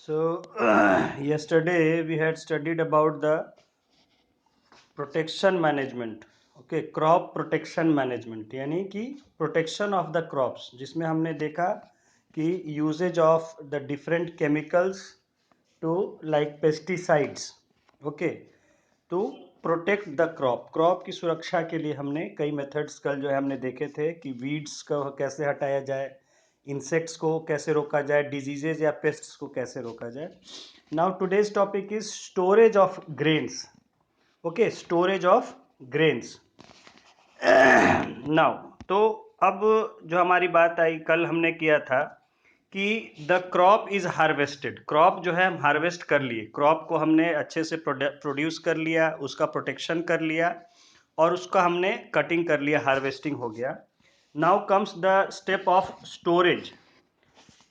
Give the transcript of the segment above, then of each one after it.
So, yesterday we had studied about the protection management. Okay, crop protection management यानी कि protection of the crops, जिसमें हमने देखा कि uses of the different chemicals to like pesticides, okay, to protect the crop. Crop की सुरक्षा के लिए हमने कई मेथड्स कल जो है हमने देखे थे कि वीड्स को कैसे हटाया जाए, इंसेक्ट्स को कैसे रोका जाए, डिजीजेज या पेस्ट्स को कैसे रोका जाए। Now today's topic is storage of grains. Okay, storage of grains. Now तो अब जो हमारी बात आई, कल हमने किया था कि the crop is harvested. Crop जो है हम हार्वेस्ट कर लिए, क्रॉप को हमने अच्छे से प्रोड्यूस कर लिया, उसका प्रोटेक्शन कर लिया और उसका हमने कटिंग कर लिया, हार्वेस्टिंग हो गया। Now comes the step of storage.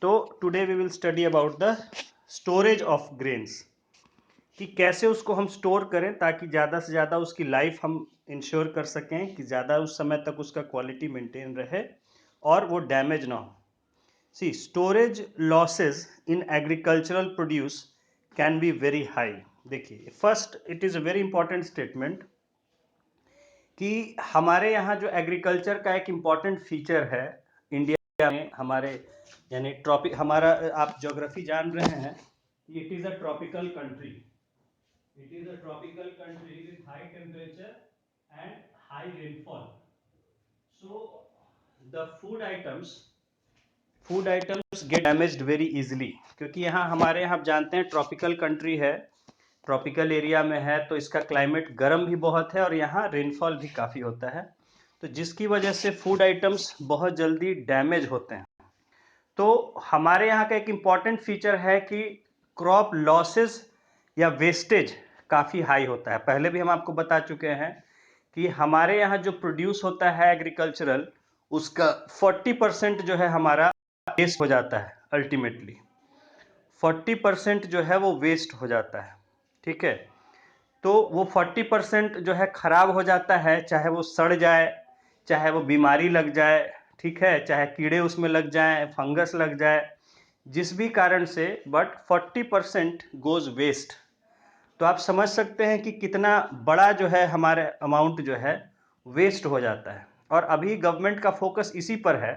तो today we will study about the storage of grains, कि कैसे उसको हम स्टोर करें ताकि ज़्यादा से ज़्यादा उसकी लाइफ हम इंश्योर कर सकें, कि ज़्यादा उस समय तक उसका क्वालिटी मेंटेन रहे और वो डैमेज ना हो। See, storage losses in agricultural produce can be very high. देखिए, first it is a very important statement कि हमारे यहाँ जो एग्रीकल्चर का एक इम्पॉर्टेंट फीचर है इंडिया में, हमारे यानी ट्रॉपिक, हमारा आप ज्योग्राफी जान रहे हैं, it is a tropical country. It is a tropical country with high temperature and high rainfall. So the food items get damaged very easily, क्योंकि यहाँ हमारे यहाँ आप जानते हैं ट्रॉपिकल कंट्री है, ट्रॉपिकल एरिया में है, तो इसका क्लाइमेट गर्म भी बहुत है और यहाँ रेनफॉल भी काफ़ी होता है, तो जिसकी वजह से फूड आइटम्स बहुत जल्दी डैमेज होते हैं। तो हमारे यहाँ का एक इम्पॉर्टेंट फीचर है कि क्रॉप लॉसेस या वेस्टेज काफ़ी हाई होता है। पहले भी हम आपको बता चुके हैं कि हमारे यहाँ जो प्रोड्यूस होता है एग्रीकल्चरल, उसका 40% जो है हमारा वेस्ट हो जाता है। अल्टीमेटली 40% जो है वो वेस्ट हो जाता है, ठीक है। तो वो 40% जो है खराब हो जाता है, चाहे वो सड़ जाए, चाहे वो बीमारी लग जाए, ठीक है, चाहे कीड़े उसमें लग जाएं, फंगस लग जाए, जिस भी कारण से, बट 40% गोज वेस्ट। तो आप समझ सकते हैं कि कितना बड़ा जो है हमारे अमाउंट जो है वेस्ट हो जाता है। और अभी गवर्नमेंट का फोकस इसी पर है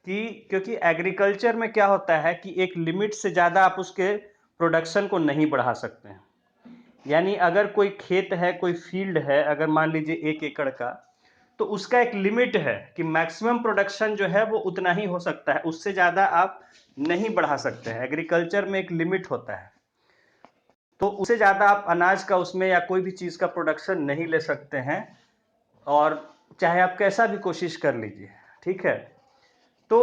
कि क्योंकि एग्रीकल्चर में क्या होता है कि एक लिमिट से ज़्यादा आप उसके प्रोडक्शन को नहीं बढ़ा सकते हैं। यानी अगर कोई खेत है, कोई फील्ड है, अगर मान लीजिए 1 एकड़ का, तो उसका एक लिमिट है कि मैक्सिमम प्रोडक्शन जो है वो उतना ही हो सकता है, उससे ज़्यादा आप नहीं बढ़ा सकते हैं। एग्रीकल्चर में एक लिमिट होता है, तो उससे ज़्यादा आप अनाज का उसमें या कोई भी चीज़ का प्रोडक्शन नहीं ले सकते हैं, और चाहे आप कैसा भी कोशिश कर लीजिए, ठीक है। तो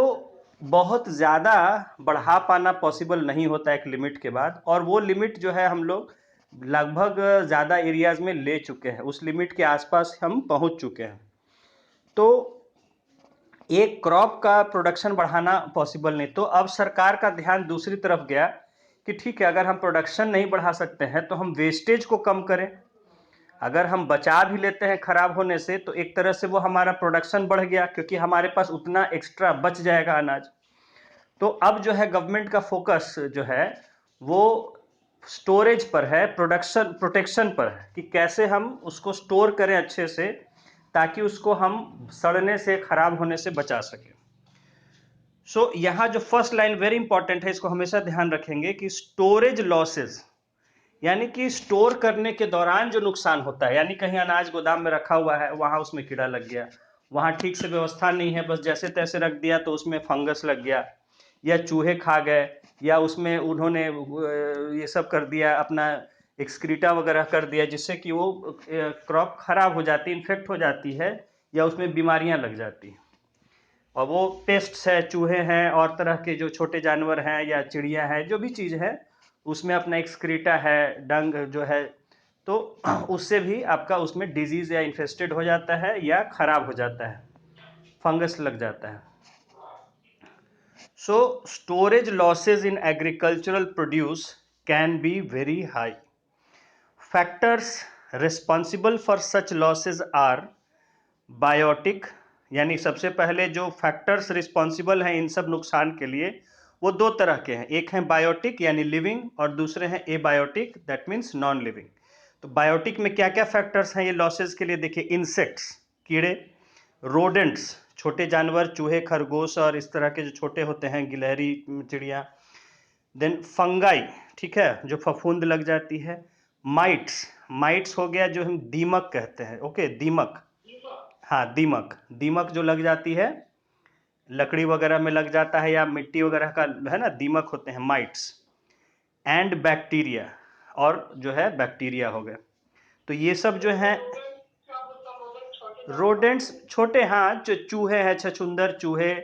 बहुत ज़्यादा बढ़ा पाना पॉसिबल नहीं होता एक लिमिट के बाद, और वो लिमिट जो है हम लोग लगभग ज़्यादा एरियाज़ में ले चुके हैं, उस लिमिट के आसपास हम पहुंच चुके हैं। तो एक क्रॉप का प्रोडक्शन बढ़ाना पॉसिबल नहीं, तो अब सरकार का ध्यान दूसरी तरफ गया कि ठीक है, अगर हम प्रोडक्शन नहीं बढ़ा सकते हैं तो हम वेस्टेज को कम करें। अगर हम बचा भी लेते हैं खराब होने से, तो एक तरह से वो हमारा प्रोडक्शन बढ़ गया, क्योंकि हमारे पास उतना एक्स्ट्रा बच जाएगा अनाज। तो अब जो है गवर्नमेंट का फोकस जो है वो स्टोरेज पर है, प्रोडक्शन प्रोटेक्शन पर है, कि कैसे हम उसको स्टोर करें अच्छे से ताकि उसको हम सड़ने से, खराब होने से बचा सकें। सो यहाँ जो फर्स्ट लाइन वेरी इंपॉर्टेंट है, इसको हमेशा ध्यान रखेंगे कि स्टोरेज लॉसेज, यानी कि स्टोर करने के दौरान जो नुकसान होता है, यानी कहीं अनाज गोदाम में रखा हुआ है, वहां उसमें कीड़ा लग गया, वहां ठीक से व्यवस्था नहीं है, बस जैसे तैसे रख दिया तो उसमें फंगस लग गया, या चूहे खा गए, या उसमें उन्होंने ये सब कर दिया, अपना एक्सक्रीटा वगैरह कर दिया, जिससे कि वो क्रॉप खराब हो जाती है, इन्फेक्ट हो जाती है, या उसमें बीमारियां लग जाती हैं। और वो पेस्ट्स है, चूहे हैं और तरह के जो छोटे जानवर हैं या चिड़िया हैं, जो भी चीज़ है उसमें अपना एक्सक्रीटा है, डंग जो है, तो उससे भी आपका उसमें डिजीज़ या इन्फेस्टेड हो जाता है या खराब हो जाता है, फंगस लग जाता है। So storage losses in agricultural produce can be very high. Factors responsible for such losses are biotic, यानी सबसे पहले जो फैक्टर्स रिस्पॉन्सिबल हैं इन सब नुकसान के लिए, वो दो तरह के हैं, एक है बायोटिक यानी लिविंग और दूसरे हैं abiotic, that means non living. तो बायोटिक में क्या क्या फैक्टर्स हैं ये लॉसेज के लिए, देखिए इंसेक्ट्स कीड़े, रोडेंट्स छोटे जानवर चूहे खरगोश और इस तरह के जो छोटे होते हैं गिलहरी चिड़िया, देन फंगाई, ठीक है, जो फफूंद लग जाती है, माइट्स, माइट्स हो गया जो हम दीमक कहते हैं, ओके दीमक, हाँ दीमक, दीमक जो लग जाती है लकड़ी वगैरह में लग जाता है या मिट्टी वगैरह का है ना, दीमक होते हैं माइट्स, एंड बैक्टीरिया, और जो है बैक्टीरिया हो गए। तो ये सब जो है रोडेंट्स छोटे, हाँ जो चूहे हैं, छछूंदर चूहे,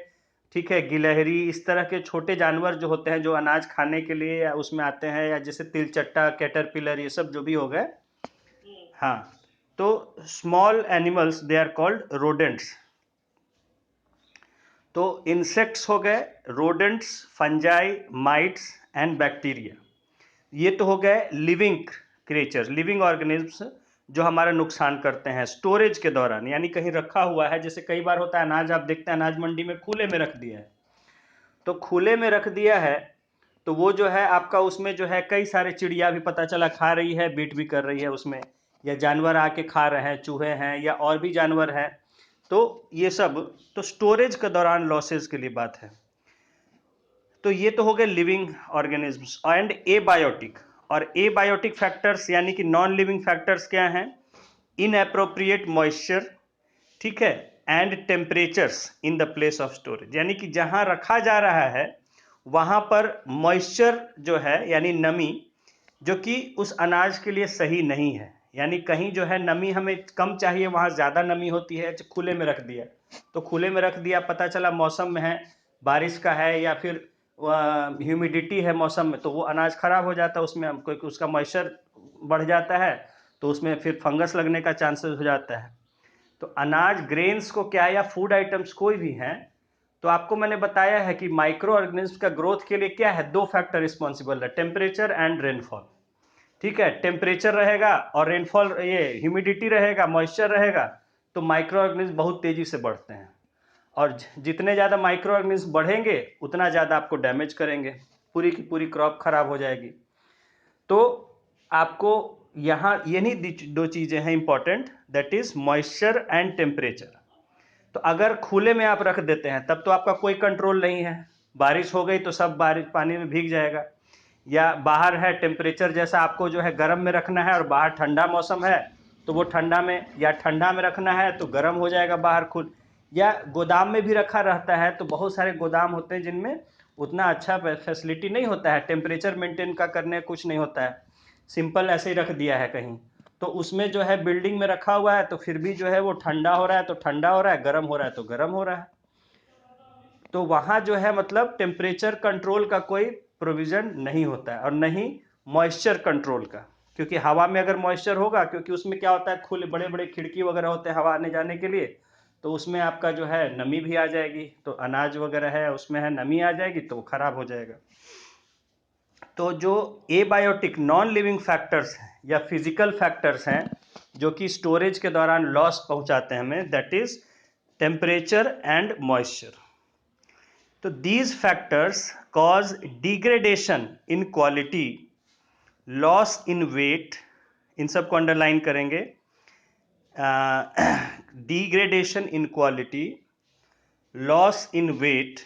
ठीक है, गिलहरी, इस तरह के छोटे जानवर जो होते हैं जो अनाज खाने के लिए या उसमें आते हैं, या जैसे तिलचट्टा, कैटरपिलर, ये सब जो भी हो गए, हाँ। तो small animals they are called rodents. तो इंसेक्ट्स हो गए, rodents, fungi, mites and bacteria, ये तो हो गए लिविंग क्रिएचर्स, लिविंग ऑर्गेनिज्म्स जो हमारा नुकसान करते हैं स्टोरेज के दौरान, यानी कहीं रखा हुआ है, जैसे कई बार होता है अनाज, आप देखते हैं अनाज मंडी में खुले में रख दिया है, तो खुले में रख दिया है तो वो जो है आपका उसमें जो है कई सारे चिड़िया भी पता चला खा रही है, बीट भी कर रही है उसमें, या जानवर आके खा रहे हैं, चूहे हैं या और भी जानवर हैं, तो ये सब तो स्टोरेज के दौरान लॉसेज के लिए बात है। तो ये तो हो गए लिविंग ऑर्गेनिजम्स एंड एबायोटिक, और एबायोटिक फैक्टर्स यानी कि नॉन लिविंग फैक्टर्स क्या हैं, इनएप्रोप्रिएट मॉइस्चर, ठीक है, and temperatures in the place of storage, यानी कि जहां रखा जा रहा है वहां पर मॉइस्चर जो है यानी नमी, जो कि उस अनाज के लिए सही नहीं है, यानी कहीं जो है नमी हमें कम चाहिए, वहां ज़्यादा नमी होती है, खुले में रख दिया, तो खुले में रख दिया, पता चला मौसम में है, बारिश का है या फिर ह्यूमिडिटी है मौसम में, तो वो अनाज खराब हो जाता है, उसमें कोई उसका मॉइस्चर बढ़ जाता है, तो उसमें फिर फंगस लगने का चांसेस हो जाता है। तो अनाज ग्रेन्स को क्या, या फूड आइटम्स कोई भी हैं, तो आपको मैंने बताया है कि माइक्रो ऑर्गेनिज्म का ग्रोथ के लिए क्या है, दो फैक्टर रिस्पॉन्सिबल है, टेम्परेचर एंड रेनफॉल, ठीक है, टेम्परेचर रहेगा और रेनफॉल, ये ह्यूमिडिटी रहेगा, मॉइस्चर रहेगा, तो माइक्रो ऑर्गेनिज्म बहुत तेजी से बढ़ते हैं, और जितने ज़्यादा माइक्रो ऑर्गेनिज्म बढ़ेंगे उतना ज़्यादा आपको डैमेज करेंगे, पूरी की पूरी क्रॉप खराब हो जाएगी। तो आपको यहाँ यही दो चीज़ें हैं important, that is moisture and temperature. तो अगर खुले में आप रख देते हैं तब तो आपका कोई कंट्रोल नहीं है, बारिश हो गई तो सब बारिश पानी में भीग जाएगा, या बाहर है टेम्परेचर जैसा आपको जो है गर्म में रखना है और बाहर ठंडा मौसम है, तो वो ठंडा में, या ठंडा में रखना है तो गर्म हो जाएगा बाहर खुद, या गोदाम में भी रखा रहता है, तो बहुत सारे गोदाम होते हैं जिनमें उतना अच्छा फैसिलिटी नहीं होता है, टेम्परेचर मेंटेन का करने कुछ नहीं होता है, सिंपल ऐसे ही रख दिया है कहीं, तो उसमें जो है बिल्डिंग में रखा हुआ है, तो फिर भी जो है वो ठंडा हो रहा है तो ठंडा हो रहा है, गर्म हो रहा है तो गर्म हो रहा है, तो वहाँ जो है मतलब टेम्परेचर कंट्रोल का कोई प्रोविज़न नहीं होता है, और नहीं मॉइस्चर कंट्रोल का, क्योंकि हवा में अगर मॉइस्चर होगा, क्योंकि उसमें क्या होता है खुले बड़े बड़े खिड़की वगैरह होते हैं हवा आने जाने के लिए, तो उसमें आपका जो है नमी भी आ जाएगी, तो अनाज वगैरह है उसमें है नमी आ जाएगी तो खराब हो जाएगा। तो जो एबायोटिक नॉन लिविंग फैक्टर्स हैं या फिजिकल फैक्टर्स हैं जो कि स्टोरेज के दौरान लॉस पहुंचाते हैं हमें, that is temperature and moisture. तो these factors cause degradation in quality, loss in weight, इन सब को अंडरलाइन करेंगे, degradation in quality, loss in weight,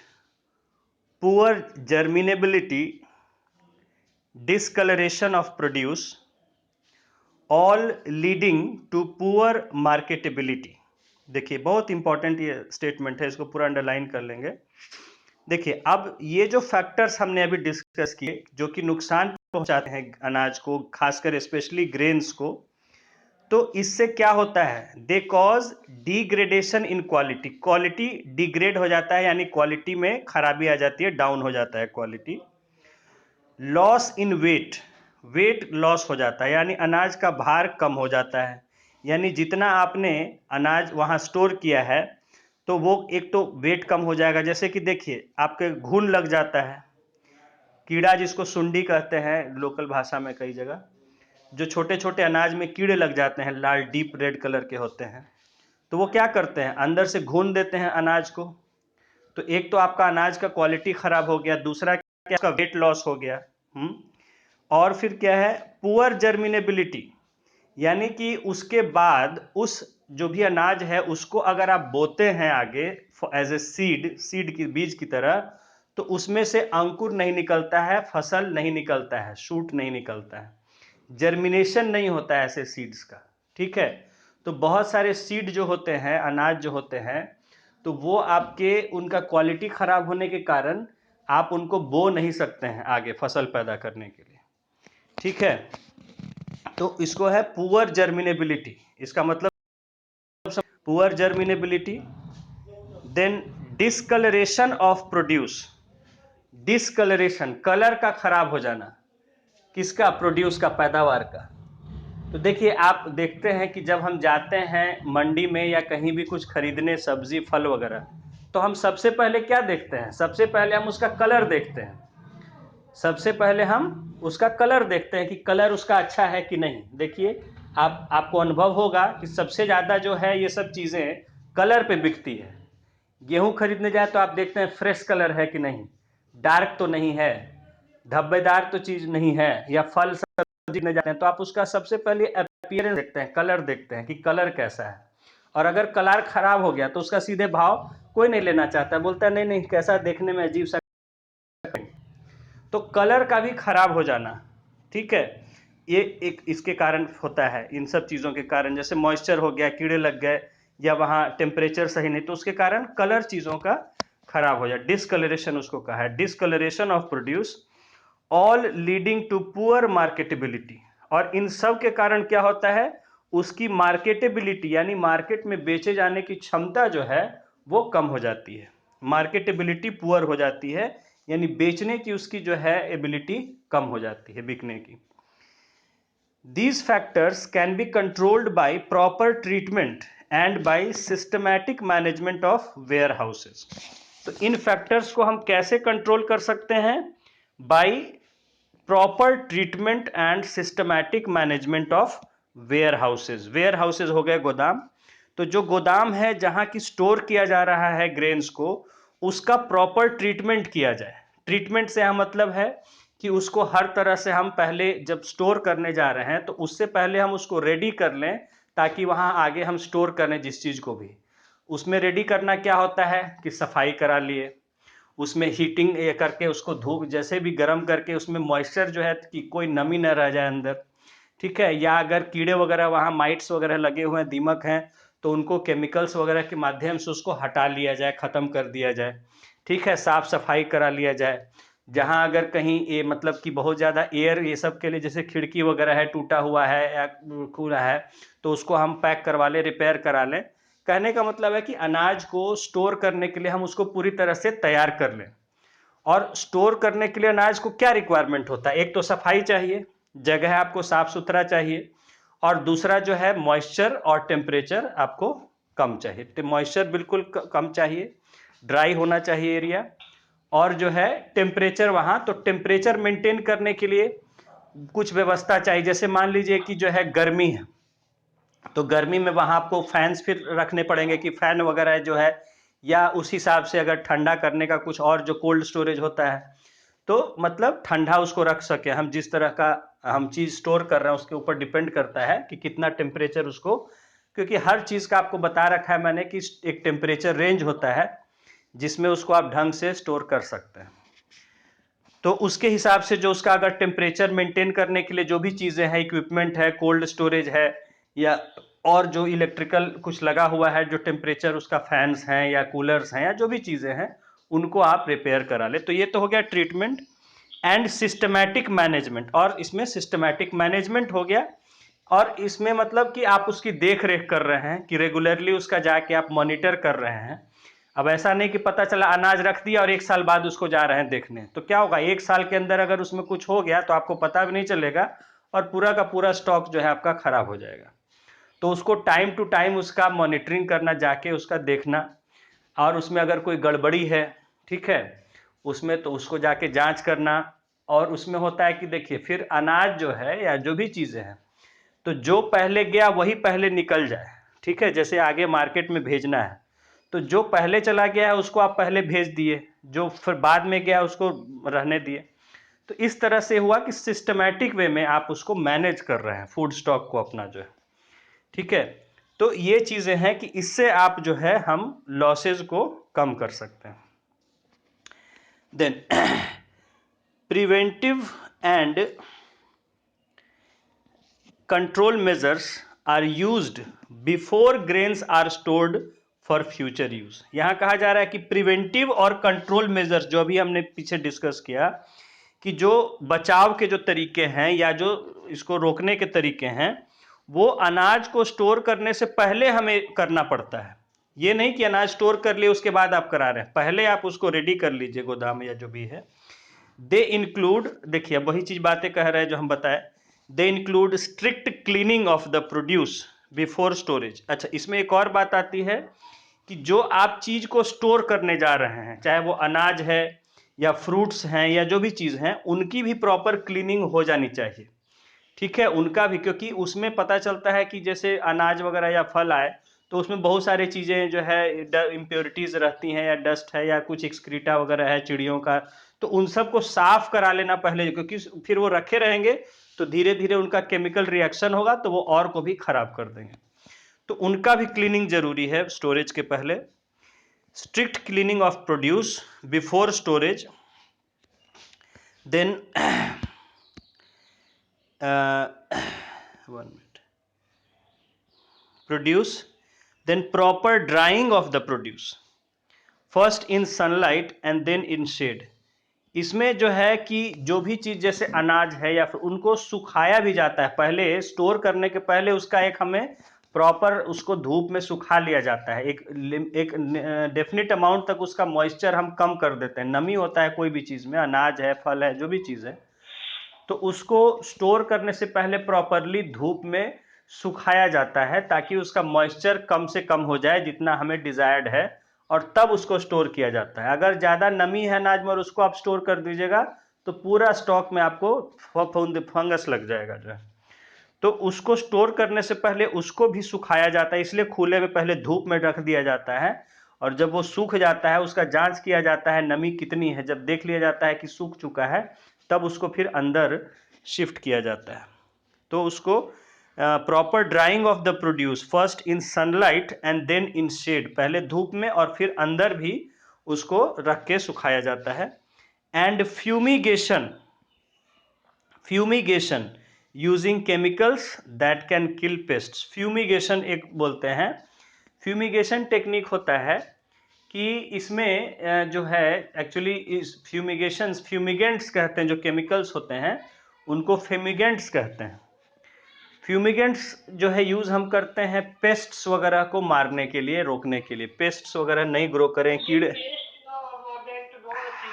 poor germinability, discoloration of produce, all leading to poor marketability। देखिए बहुत important ये statement है, इसको पूरा अंडरलाइन कर लेंगे। देखिए अब ये जो फैक्टर्स हमने अभी डिस्कस किए जो कि नुकसान पहुंचाते हैं अनाज को, खासकर स्पेशली ग्रेन्स को, तो इससे क्या होता है, they cause degradation in quality, quality degrade हो जाता है, यानी क्वालिटी में खराबी आ जाती है, डाउन हो जाता है quality. Loss in weight, weight loss हो जाता है, यानी अनाज का भार कम हो जाता है, यानी जितना आपने अनाज वहाँ स्टोर किया है तो वो एक तो वेट कम हो जाएगा, जैसे कि देखिए आपके घुन लग जाता है, कीड़ा जिसको सुंडी कहते हैं लोकल भाषा में कई जगह, जो छोटे छोटे अनाज में कीड़े लग जाते हैं, लाल डीप रेड कलर के होते हैं, तो वो क्या करते हैं अंदर से घुन देते हैं अनाज को, तो एक तो आपका अनाज का क्वालिटी खराब हो गया, दूसरा क्या, उसका वेट लॉस हो गया। और फिर क्या है, पुअर जर्मिनेबिलिटी, यानी कि उसके बाद उस जो भी अनाज है उसको अगर आप बोते हैं आगे एज ए सीड की बीज की तरह, तो उसमें से अंकुर नहीं निकलता है, फसल नहीं निकलता है, शूट नहीं निकलता है, जर्मिनेशन नहीं होता है ऐसे सीड्स का। ठीक है, तो बहुत सारे सीड जो होते हैं, अनाज जो होते हैं, तो वो आपके उनका क्वालिटी खराब होने के कारण आप उनको बो नहीं सकते हैं आगे फसल पैदा करने के लिए। ठीक है, तो इसको है पुअर जर्मिनेबिलिटी। इसका मतलब poor germinability, then discoloration of produce. Discoloration, colour का खराब हो जाना, किसका, प्रोड्यूस का, पैदावार का। तो देखिए, आप देखते हैं कि जब हम जाते हैं मंडी में या कहीं भी कुछ खरीदने, सब्जी फल वगैरह, तो हम सबसे पहले क्या देखते हैं, सबसे पहले हम उसका कलर देखते हैं। सबसे पहले हम उसका कलर देखते हैं कि कलर उसका अच्छा है कि नहीं। देखिए, आपको अनुभव होगा कि सबसे ज़्यादा जो है ये सब चीज़ें कलर पे बिकती है। गेहूं खरीदने जाए तो आप देखते हैं फ्रेश कलर है कि नहीं, डार्क तो नहीं है, धब्बेदार तो चीज़ नहीं है, या फल सब्जी में जाते हैं तो आप उसका सबसे पहले अपीयरेंस देखते हैं, कलर देखते हैं कि कलर कैसा है। और अगर कलर खराब हो गया तो उसका सीधे भाव कोई नहीं लेना चाहता, बोलता है नहीं नहीं कैसा देखने में अजीब सा। तो कलर का भी खराब हो जाना, ठीक है, ये एक इसके कारण होता है, इन सब चीज़ों के कारण, जैसे मॉइस्चर हो गया, कीड़े लग गए, या वहाँ टेम्परेचर सही नहीं, तो उसके कारण कलर चीज़ों का खराब हो जाए, डिसकलरेशन उसको कहा है, discoloration of produce, all leading to poor marketability. और इन सब के कारण क्या होता है, उसकी मार्केटेबिलिटी यानी मार्केट में बेचे जाने की क्षमता जो है वो कम हो जाती है, मार्केटेबिलिटी पुअर हो जाती है, यानी बेचने की उसकी जो है एबिलिटी कम हो जाती है, बिकने की। These factors can be controlled by proper treatment and by systematic management of warehouses. तो इन फैक्टर्स को हम कैसे कंट्रोल कर सकते हैं, by proper treatment and systematic management of warehouses. Warehouses हो गए गोदाम, तो जो गोदाम है जहां की स्टोर किया जा रहा है ग्रेन्स को, उसका प्रॉपर ट्रीटमेंट किया जाए। ट्रीटमेंट से यह मतलब है कि उसको हर तरह से हम पहले जब स्टोर करने जा रहे हैं तो उससे पहले हम उसको रेडी कर लें, ताकि वहां आगे हम स्टोर करें जिस चीज़ को भी। उसमें रेडी करना क्या होता है कि सफाई करा लिए, उसमें हीटिंग ये करके उसको धूप जैसे भी गर्म करके उसमें मॉइस्चर जो है कि कोई नमी न रह जाए अंदर। ठीक है, या अगर कीड़े वगैरह वहाँ माइट्स वगैरह लगे हुए हैं, दीमक हैं, तो उनको केमिकल्स वगैरह के माध्यम से उसको हटा लिया जाए, ख़त्म कर दिया जाए। ठीक है, साफ़ सफाई करा लिया जाए। जहाँ अगर कहीं ये मतलब कि बहुत ज़्यादा एयर ये सब के लिए, जैसे खिड़की वगैरह है टूटा हुआ है या खुला है, तो उसको हम पैक करवा लें, रिपेयर करा लें। कहने का मतलब है कि अनाज को स्टोर करने के लिए हम उसको पूरी तरह से तैयार कर लें। और स्टोर करने के लिए अनाज को क्या रिक्वायरमेंट होता है, एक तो सफाई चाहिए, जगह आपको साफ सुथरा चाहिए, और दूसरा जो है मॉइस्चर और टेम्परेचर आपको कम चाहिए। तो मॉइस्चर बिल्कुल कम चाहिए, ड्राई होना चाहिए एरिया, और जो है टेम्परेचर वहाँ, तो टेम्परेचर मेंटेन करने के लिए कुछ व्यवस्था चाहिए। जैसे मान लीजिए कि जो है गर्मी है, तो गर्मी में वहाँ आपको फैंस फिर रखने पड़ेंगे कि फैन वगैरह जो है, या उस हिसाब से अगर ठंडा करने का कुछ और जो कोल्ड स्टोरेज होता है, तो मतलब ठंडा उसको रख सके हम, जिस तरह का हम चीज़ स्टोर कर रहे हैं उसके ऊपर डिपेंड करता है कि कितना टेम्परेचर उसको, क्योंकि हर चीज़ का आपको बता रखा है मैंने कि एक टेम्परेचर रेंज होता है जिसमें उसको आप ढंग से स्टोर कर सकते हैं। तो उसके हिसाब से जो उसका अगर टेम्परेचर मेंटेन करने के लिए जो भी चीज़ें हैं, इक्विपमेंट है, कोल्ड स्टोरेज है, या और जो इलेक्ट्रिकल कुछ लगा हुआ है, जो टेम्परेचर उसका फैंस हैं या कूलर्स हैं या जो भी चीज़ें हैं, उनको आप रिपेयर करा ले। तो ये तो हो गया ट्रीटमेंट एंड सिस्टमैटिक मैनेजमेंट, और इसमें सिस्टमैटिक मैनेजमेंट हो गया, और इसमें मतलब कि आप उसकी देख रेख कर रहे हैं कि रेगुलरली उसका जाके आप मॉनिटर कर रहे हैं। अब ऐसा नहीं कि पता चला अनाज रख दिया और 1 साल बाद उसको जा रहे हैं देखने, तो क्या होगा, 1 साल के अंदर अगर उसमें कुछ हो गया तो आपको पता भी नहीं चलेगा, और पूरा का पूरा स्टॉक जो है आपका खराब हो जाएगा। तो उसको टाइम टू टाइम उसका मॉनिटरिंग करना, जाके उसका देखना, और उसमें अगर कोई गड़बड़ी है, ठीक है, उसमें तो उसको जाके जांच करना। और उसमें होता है कि देखिए फिर अनाज जो है या जो भी चीज़ें हैं, तो जो पहले गया वही पहले निकल जाए। ठीक है, जैसे आगे मार्केट में भेजना है, तो जो पहले चला गया है उसको आप पहले भेज दिए, जो फिर बाद में गया उसको रहने दिए। तो इस तरह से हुआ कि सिस्टमैटिक वे में आप उसको मैनेज कर रहे हैं फूड स्टॉक को अपना जो है, ठीक है। तो ये चीजें हैं कि इससे आप जो है हम लॉसेज को कम कर सकते हैं। Then preventive and control measures are used before grains are stored for future use. यहां कहा जा रहा है कि प्रिवेंटिव और कंट्रोल मेजर्स जो अभी हमने पीछे डिस्कस किया कि जो बचाव के जो तरीके हैं या जो इसको रोकने के तरीके हैं वो अनाज को स्टोर करने से पहले हमें करना पड़ता है। ये नहीं कि अनाज स्टोर कर लिए उसके बाद आप करा रहे हैं, पहले आप उसको रेडी कर लीजिए गोदाम या जो भी है। दे इंक्लूड, देखिए वही चीज बातें कह रहे हैं जो हम बताए, they include strict cleaning of the produce before storage. अच्छा, इसमें एक और बात आती है कि जो आप चीज को स्टोर करने जा रहे हैं, चाहे वो अनाज है या फ्रूट्स हैं या जो भी चीज हैं, उनकी भी प्रॉपर क्लीनिंग हो जानी चाहिए, ठीक है, उनका भी। क्योंकि उसमें पता चलता है कि जैसे अनाज वगैरह या फल आए तो उसमें बहुत सारी चीज़ें जो है इम्प्योरिटीज़ रहती हैं या डस्ट है या कुछ एक्सक्रीटा वगैरह है चिड़ियों का, तो उन सबको साफ करा लेना पहले, क्योंकि फिर वो रखे रहेंगे तो धीरे धीरे उनका केमिकल रिएक्शन होगा तो वो और को भी खराब कर देंगे। तो उनका भी क्लीनिंग जरूरी है स्टोरेज के पहले। Strict cleaning of produce before storage, then 1 minute, produce, then proper drying of the produce, first in sunlight and then in shade। इसमें जो है कि जो भी चीज जैसे अनाज है या फिर उनको सुखाया भी जाता है, पहले स्टोर करने के पहले उसका एक हमें प्रॉपर उसको धूप में सुखा लिया जाता है, एक डेफिनेट अमाउंट तक उसका मॉइस्चर हम कम कर देते हैं। नमी होता है कोई भी चीज में, अनाज है फल है जो भी चीज है, तो उसको स्टोर करने से पहले प्रॉपरली धूप में सुखाया जाता है ताकि उसका मॉइस्चर कम से कम हो जाए जितना हमें डिजायर्ड है, और तब उसको स्टोर किया जाता है। अगर ज़्यादा नमी है अनाज में और उसको आप स्टोर कर दीजिएगा तो पूरा स्टॉक में आपको फंगस लग जाएगा जो है। तो उसको स्टोर करने से पहले उसको भी सुखाया जाता है, इसलिए खुले में पहले धूप में रख दिया जाता है, और जब वो सूख जाता है उसका जांच किया जाता है नमी कितनी है, जब देख लिया जाता है कि सूख चुका है तब उसको फिर अंदर शिफ्ट किया जाता है। तो उसको proper drying of the produce, first in sunlight and then in shade, पहले धूप में और फिर अंदर भी उसको रख के सुखाया जाता है। And fumigation, fumigation using chemicals that can kill pests. Fumigation एक बोलते हैं, फ्यूमिगेशन टेक्निक होता है कि इसमें जो है एक्चुअली इस फ्यूमिगेशंस, फ्यूमिगेंट्स कहते हैं, जो केमिकल्स होते हैं उनको फ्यूमिगेंट्स कहते हैं। फ्यूमिगेंट्स जो है यूज हम करते हैं पेस्ट्स वगैरह को मारने के लिए, रोकने के लिए, पेस्ट्स वगैरह नहीं ग्रो करें, कीड़े।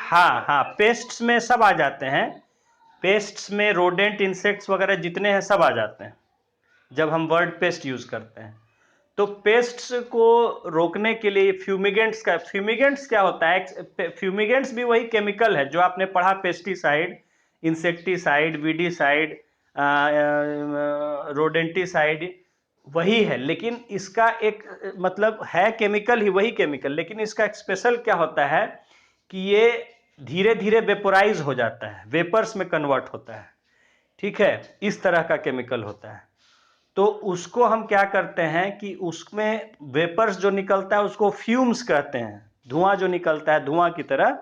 हाँ हाँ, पेस्ट्स में सब आ जाते हैं, पेस्ट्स में रोडेंट इंसेक्ट्स वगैरह जितने हैं सब आ जाते हैं जब हम वर्ड पेस्ट यूज करते हैं। तो पेस्ट्स को रोकने के लिए फ्यूमिगेंट्स का, फ्यूमिगेंट्स क्या होता है, फ्यूमिगेंट्स भी वही केमिकल है जो आपने पढ़ा, पेस्टिसाइड, इंसेक्टिसाइड, वीडीसाइड, रोडेंटिसाइड, वही है। लेकिन इसका एक मतलब है केमिकल ही, वही केमिकल, लेकिन इसका एक स्पेशल क्या होता है कि ये धीरे धीरे वेपोराइज हो जाता है, वेपर्स में कन्वर्ट होता है, ठीक है, इस तरह का केमिकल होता है। तो उसको हम क्या करते हैं कि उसमें वेपर्स जो निकलता है उसको फ्यूम्स कहते हैं, धुआं जो निकलता है धुआं की तरह,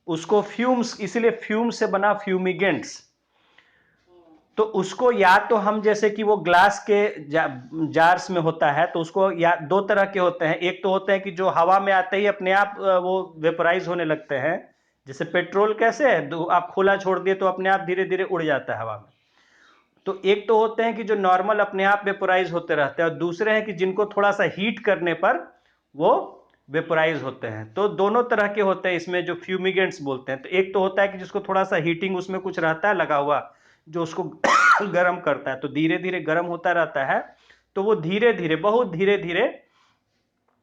उसको फ्यूम्स, इसीलिए फ्यूम से बना फ्यूमिगेंट्स। तो उसको या तो हम जैसे कि वो ग्लास के जार्स में होता है तो उसको या दो तरह के होते हैं, एक तो होते हैं कि जो हवा में आते ही अपने आप वो वेपराइज होने लगते हैं, जैसे पेट्रोल कैसे है, आप खुला छोड़ दिए तो अपने आप धीरे धीरे उड़ जाता है हवा में। तो एक तो होते हैं कि जो नॉर्मल अपने आप वेपोराइज होते रहते हैं, और दूसरे हैं कि जिनको थोड़ा सा हीट करने पर वो वेपोराइज होते हैं। तो दोनों तरह के होते हैं इसमें जो फ्यूमिगेंट्स बोलते हैं। तो एक तो होता है कि जिसको थोड़ा सा हीटिंग उसमें कुछ रहता है लगा हुआ जो उसको गर्म करता है, तो धीरे धीरे गर्म होता रहता है, तो वो धीरे धीरे, बहुत धीरे धीरे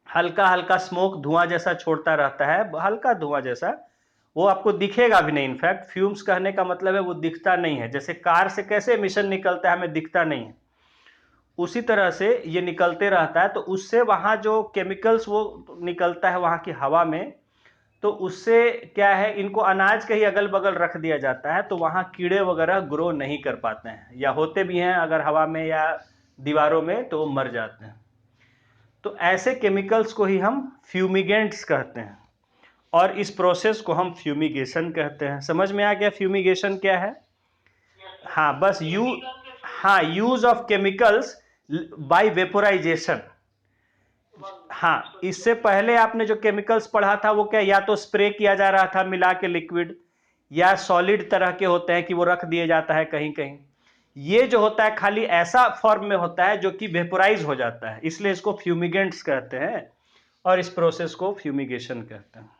हल्का हल्का स्मोक धुआं जैसा छोड़ता रहता है, हल्का धुआं जैसा, वो आपको दिखेगा भी नहीं। इनफैक्ट फ्यूम्स कहने का मतलब है वो दिखता नहीं है, जैसे कार से कैसे एमिशन निकलता है हमें दिखता नहीं है, उसी तरह से ये निकलते रहता है, तो उससे वहाँ जो केमिकल्स वो निकलता है वहाँ की हवा में, तो उससे क्या है, इनको अनाज के ही अगल बगल रख दिया जाता है, तो वहाँ कीड़े वगैरह ग्रो नहीं कर पाते हैं, या होते भी हैं अगर हवा में या दीवारों में तो वो मर जाते हैं। तो ऐसे केमिकल्स को ही हम फ्यूमिगेंट्स कहते हैं, और इस प्रोसेस को हम फ्यूमिगेशन कहते हैं। समझ में आ गया फ्यूमिगेशन क्या है? हाँ, बस हाँ, use of chemicals by vaporization. हाँ, इससे पहले आपने जो केमिकल्स पढ़ा था वो क्या, या तो स्प्रे किया जा रहा था मिला के लिक्विड, या सॉलिड तरह के होते हैं कि वो रख दिया जाता है कहीं कहीं। ये जो होता है खाली ऐसा फॉर्म में होता है जो कि वेपोराइज हो जाता है, इसलिए इसको फ्यूमिगेंट्स कहते हैं, और इस प्रोसेस को फ्यूमिगेशन कहते हैं,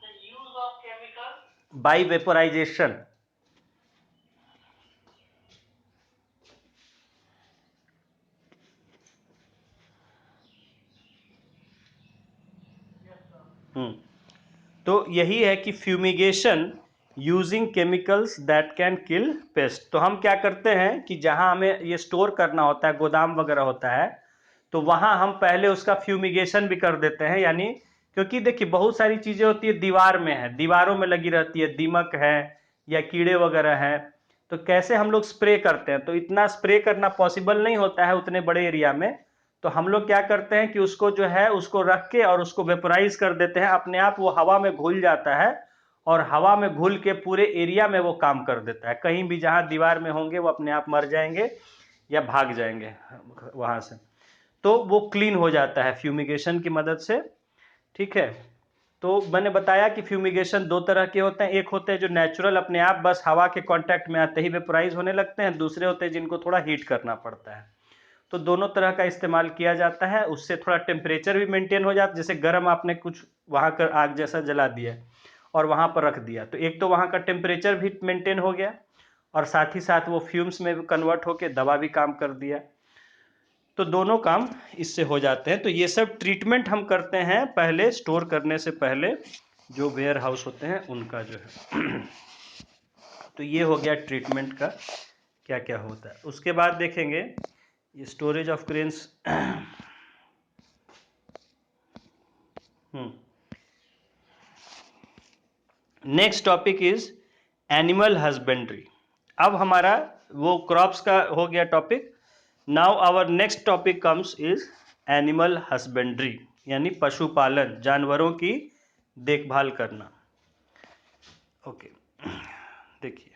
बाय वेपोराइजेशन। तो यही है कि fumigation using chemicals that can kill paste. तो हम क्या करते हैं कि जहां हमें ये स्टोर करना होता है, गोदाम वगैरह होता है, तो वहां हम पहले उसका फ्यूमिगेशन भी कर देते हैं। यानी क्योंकि देखिए बहुत सारी चीजें होती है दीवार में है, दीवारों में लगी रहती है, दीमक है या कीड़े वगैरह हैं, तो कैसे हम लोग स्प्रे करते हैं, तो इतना स्प्रे करना पॉसिबल नहीं होता है उतने बड़े एरिया में। तो हम लोग क्या करते हैं कि उसको जो है उसको रख के और उसको वेपोराइज कर देते हैं, अपने आप वो हवा में घुल जाता है, और हवा में घुल के पूरे एरिया में वो काम कर देता है। कहीं भी जहां दीवार में होंगे वो अपने आप मर जाएंगे या भाग जाएंगे वहां से, तो वो क्लीन हो जाता है फ्यूमिगेशन की मदद से। ठीक है, तो मैंने बताया कि फ्यूमिगेशन दो तरह के होते हैं, एक होते हैं जो नेचुरल अपने आप बस हवा के कांटेक्ट में आते ही वेपोराइज होने लगते हैं, दूसरे होते हैं जिनको थोड़ा हीट करना पड़ता है। तो दोनों तरह का इस्तेमाल किया जाता है, उससे थोड़ा टेम्परेचर भी मेंटेन हो जाता है। जैसे गर्म आपने कुछ वहाँ कर आग जैसा जला दिया और वहाँ पर रख दिया, तो एक तो वहाँ का टेम्परेचर भी मेंटेन हो गया, और साथ ही साथ वो फ्यूम्स में भी कन्वर्ट होकर दवा भी काम कर दिया। तो दोनों काम इससे हो जाते हैं। तो ये सब ट्रीटमेंट हम करते हैं पहले, स्टोर करने से पहले, जो वेयर हाउस होते हैं उनका जो है। तो ये हो गया ट्रीटमेंट का क्या क्या होता है। उसके बाद देखेंगे ये storage of grains. Next topic is animal husbandry. अब हमारा वो क्रॉप्स का हो गया topic. Now our next topic comes is animal husbandry, यानी पशुपालन, जानवरों की देखभाल करना। ओके, देखिए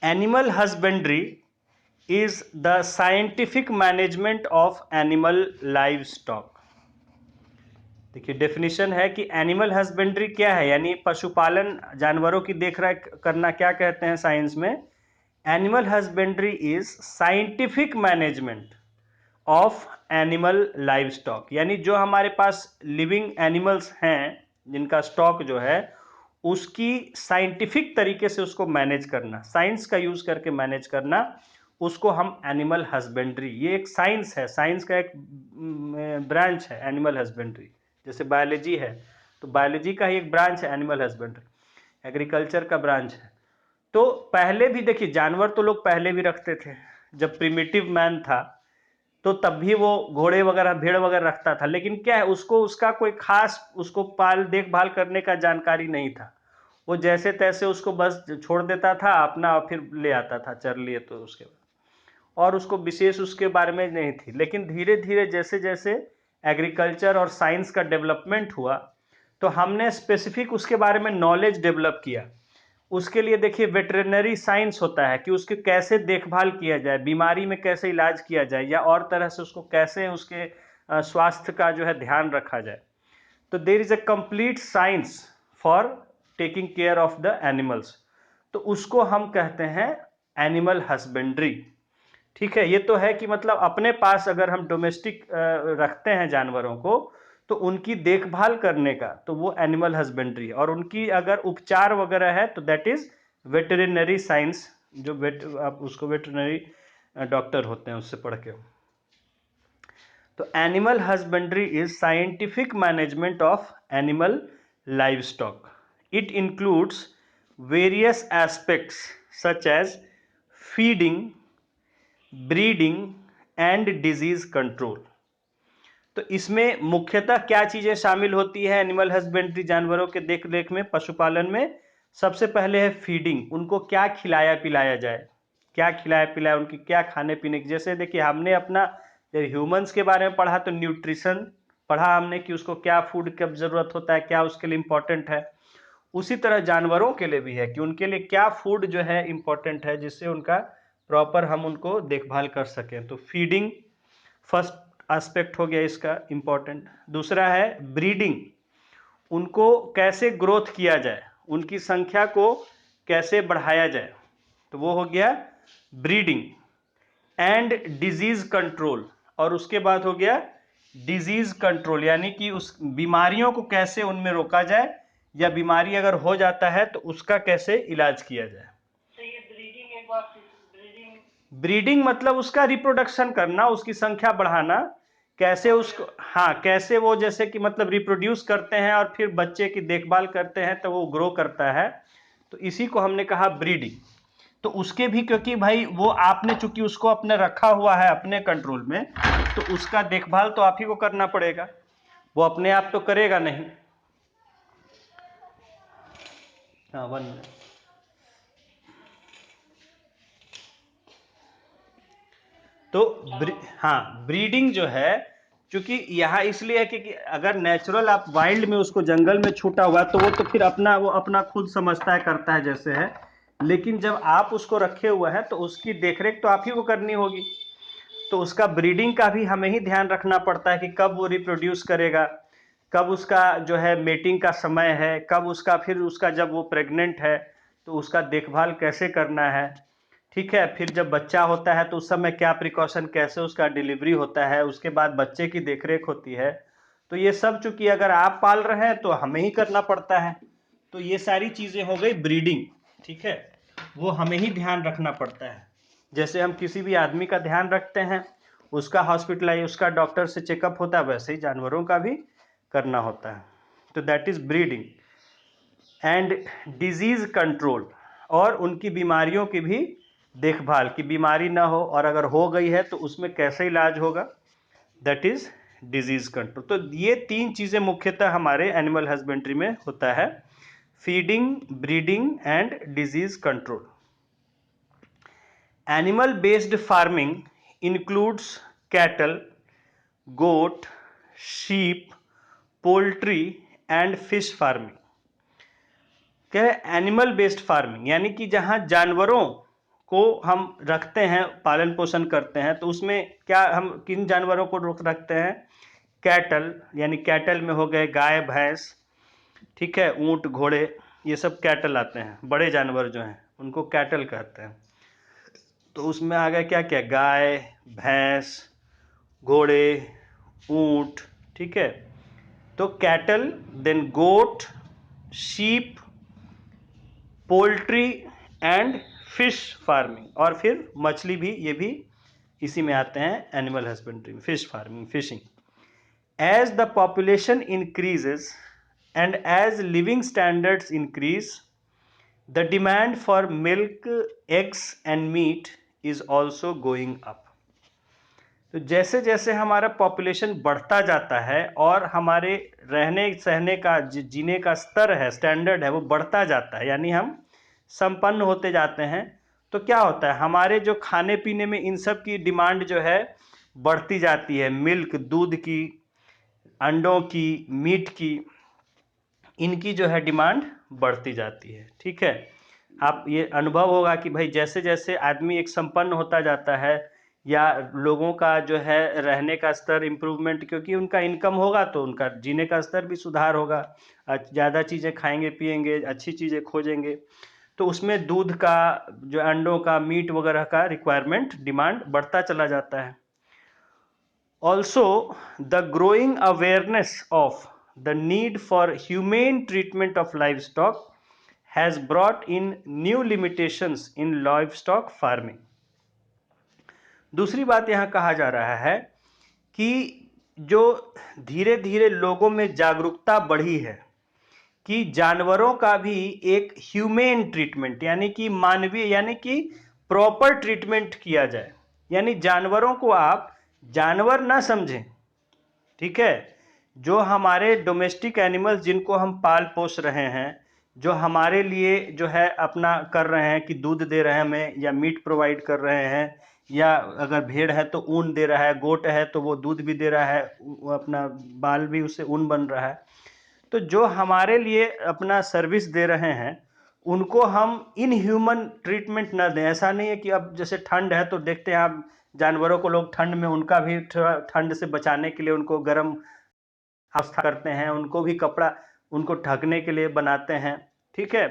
animal husbandry is the scientific management of animal livestock। देखिए डेफिनेशन है कि एनिमल हस्बेंड्री क्या है, यानी पशुपालन, जानवरों की देखरेख करना क्या कहते हैं साइंस में। Animal husbandry is scientific management of animal live stock, यानी जो हमारे पास लिविंग एनिमल्स हैं जिनका स्टॉक जो है उसकी साइंटिफिक तरीके से उसको मैनेज करना, साइंस का यूज करके मैनेज करना, उसको हम एनिमल हस्बेंड्री, ये एक साइंस है, साइंस का एक ब्रांच है एनिमल हस्बेंड्री। जैसे बायोलॉजी है तो बायोलॉजी का ही एक ब्रांच है एनिमल हस्बेंड्री, एग्रीकल्चर का ब्रांच है। तो पहले भी देखिए जानवर तो लोग पहले भी रखते थे, जब प्रिमिटिव मैन था तो तब भी वो घोड़े वगैरह भेड़ वगैरह रखता था, लेकिन क्या है उसको उसका कोई खास उसको पाल देखभाल करने का जानकारी नहीं था। वो जैसे तैसे उसको बस छोड़ देता था अपना, फिर ले आता था चर लिए तो उसके बाद, और उसको विशेष उसके बारे में नहीं थी। लेकिन धीरे धीरे जैसे जैसे एग्रीकल्चर और साइंस का डेवलपमेंट हुआ तो हमने स्पेसिफिक उसके बारे में नॉलेज डेवलप किया। उसके लिए देखिए वेटरनरी साइंस होता है कि उसके कैसे देखभाल किया जाए, बीमारी में कैसे इलाज किया जाए, या और तरह से उसको कैसे उसके स्वास्थ्य का जो है ध्यान रखा जाए। तो there is a complete science for taking care of the animals, तो उसको हम कहते हैं एनिमल हस्बेंड्री। ठीक है, ये तो है कि मतलब अपने पास अगर हम डोमेस्टिक रखते हैं जानवरों को तो उनकी देखभाल करने का तो वो एनिमल हस्बेंड्री है, और उनकी अगर उपचार वगैरह है तो दैट इज वेटरिनरी साइंस, जो आप उसको वेटरिनरी डॉक्टर होते हैं उससे पढ़ के। तो animal husbandry is scientific management of animal livestock. It includes various aspects such as feeding, breeding and disease control. तो इसमें मुख्यतः क्या चीजें शामिल होती है एनिमल हस्बेंड्री, जानवरों के देख रेख में, पशुपालन में? सबसे पहले है फीडिंग, उनको क्या खिलाया पिलाया जाए, क्या खिलाया पिलाया, उनकी क्या खाने पीने की। जैसे देखिए हमने अपना जब ह्यूमंस के बारे में पढ़ा तो न्यूट्रिशन पढ़ा हमने कि उसको क्या फूड कब जरूरत होता है, क्या उसके लिए इंपॉर्टेंट है। उसी तरह जानवरों के लिए भी है कि उनके लिए क्या फूड जो है इंपॉर्टेंट है, जिससे उनका प्रॉपर हम उनको देखभाल कर सकें। तो फीडिंग फर्स्ट एस्पेक्ट हो गया इसका इंपॉर्टेंट। दूसरा है ब्रीडिंग, उनको कैसे ग्रोथ किया जाए, उनकी संख्या को कैसे बढ़ाया जाए, तो वो हो गया ब्रीडिंग। एंड डिजीज कंट्रोल, और उसके बाद हो गया डिजीज कंट्रोल, यानी कि उस बीमारियों को कैसे उनमें रोका जाए, या बीमारी अगर हो जाता है तो उसका कैसे इलाज किया जाए। तो ये ब्रीडिंग एक बात, ब्रीडिंग मतलब उसका रिप्रोडक्शन करना, उसकी संख्या बढ़ाना, कैसे उसको, हाँ कैसे वो जैसे कि मतलब रिप्रोड्यूस करते हैं और फिर बच्चे की देखभाल करते हैं तो वो ग्रो करता है, तो इसी को हमने कहा ब्रीडिंग। तो उसके भी, क्योंकि भाई वो आपने चूंकि उसको अपने रखा हुआ है अपने कंट्रोल में, तो उसका देखभाल तो आप ही को करना पड़ेगा, वो अपने आप तो करेगा नहीं। हाँ 1 मिनट। तो हाँ ब्रीडिंग जो है, क्योंकि यहाँ इसलिए है कि अगर नेचुरल आप वाइल्ड में उसको जंगल में छूटा हुआ तो वो तो फिर अपना वो अपना खुद समझता है करता है जैसे है, लेकिन जब आप उसको रखे हुए हैं तो उसकी देखरेख तो आप ही को करनी होगी। तो उसका ब्रीडिंग का भी हमें ही ध्यान रखना पड़ता है कि कब वो रिप्रोड्यूस करेगा, कब उसका जो है मेटिंग का समय है, कब उसका फिर उसका जब वो प्रेग्नेंट है तो उसका देखभाल कैसे करना है, ठीक है। फिर जब बच्चा होता है तो उस समय क्या प्रिकॉशन, कैसे उसका डिलीवरी होता है, उसके बाद बच्चे की देखरेख होती है। तो ये सब चूंकि अगर आप पाल रहे हैं तो हमें ही करना पड़ता है। तो ये सारी चीजें हो गई ब्रीडिंग, ठीक है, वो हमें ही ध्यान रखना पड़ता है। जैसे हम किसी भी आदमी का ध्यान रखते हैं, उसका हॉस्पिटलाइज, उसका डॉक्टर से चेकअप होता है, वैसे ही जानवरों का भी करना होता है। तो that is breeding. And disease control, और उनकी बीमारियों की भी देखभाल, कि बीमारी ना हो और अगर हो गई है तो उसमें कैसे इलाज होगा, दैट इज डिजीज कंट्रोल। तो ये 3 चीजें मुख्यतः हमारे एनिमल हस्बेंड्री में होता है, feeding, breeding and disease control. Animal based farming includes cattle, goat, sheep, poultry and fish farming. क्या है एनिमल बेस्ड फार्मिंग, यानी कि जहां जानवरों को हम रखते हैं, पालन पोषण करते हैं, तो उसमें क्या हम किन जानवरों को रखते हैं? कैटल, यानी कैटल में हो गए गाय भैंस, ठीक है, ऊंट घोड़े, ये सब कैटल आते हैं, बड़े जानवर जो हैं उनको कैटल कहते हैं। तो उसमें आ गया क्या क्या, गाय, भैंस, घोड़े, ऊंट, ठीक है। तो cattle, then goat, sheep, poultry and fish farming, और फिर मछली भी, ये भी इसी में आते हैं एनिमल हस्बेंड्री में, fish farming, fishing. As the population increases and as living standards increase, the demand for milk, eggs and meat is also going up. तो जैसे जैसे हमारा पॉपुलेशन बढ़ता जाता है और हमारे रहने सहने का जीने का स्तर है, स्टैंडर्ड है, वो बढ़ता जाता है, यानी हम संपन्न होते जाते हैं, तो क्या होता है हमारे जो खाने पीने में इन सब की डिमांड जो है बढ़ती जाती है, मिल्क, दूध की, अंडों की, मीट की, इनकी जो है डिमांड बढ़ती जाती है, ठीक है। आप ये अनुभव होगा कि भाई जैसे जैसे आदमी एक संपन्न होता जाता है, या लोगों का जो है रहने का स्तर इम्प्रूवमेंट, क्योंकि उनका इनकम होगा तो उनका जीने का स्तर भी सुधार होगा, ज़्यादा चीज़ें खाएंगे पिएंगे, अच्छी चीज़ें खोजेंगे, तो उसमें दूध का, जो अंडों का, मीट वगैरह का रिक्वायरमेंट, डिमांड बढ़ता चला जाता है। Also, the growing awareness of the need for humane treatment of livestock has brought in new limitations in livestock farming. दूसरी बात यहाँ कहा जा रहा है कि जो धीरे धीरे लोगों में जागरूकता बढ़ी है कि जानवरों का भी एक ह्यूमेन ट्रीटमेंट, यानी कि मानवीय, यानी कि प्रॉपर ट्रीटमेंट किया जाए, यानी जानवरों को आप जानवर ना समझें, ठीक है। जो हमारे डोमेस्टिक एनिमल्स जिनको हम पाल पोस रहे हैं, जो हमारे लिए जो है अपना कर रहे हैं कि दूध दे रहे हैं हमें, या मीट प्रोवाइड कर रहे हैं, या अगर भेड़ है तो ऊन दे रहा है, गोट है तो वो दूध भी दे रहा है, वो अपना बाल भी उससे ऊन बन रहा है। तो जो हमारे लिए अपना सर्विस दे रहे हैं उनको हम इनह्यूमन ट्रीटमेंट ना दें। ऐसा नहीं है कि अब जैसे ठंड है तो देखते हैं आप जानवरों को लोग ठंड में उनका भी थोड़ा ठंड से बचाने के लिए उनको गर्म व्यवस्था करते हैं, उनको भी कपड़ा उनको ढकने के लिए बनाते हैं, ठीक है।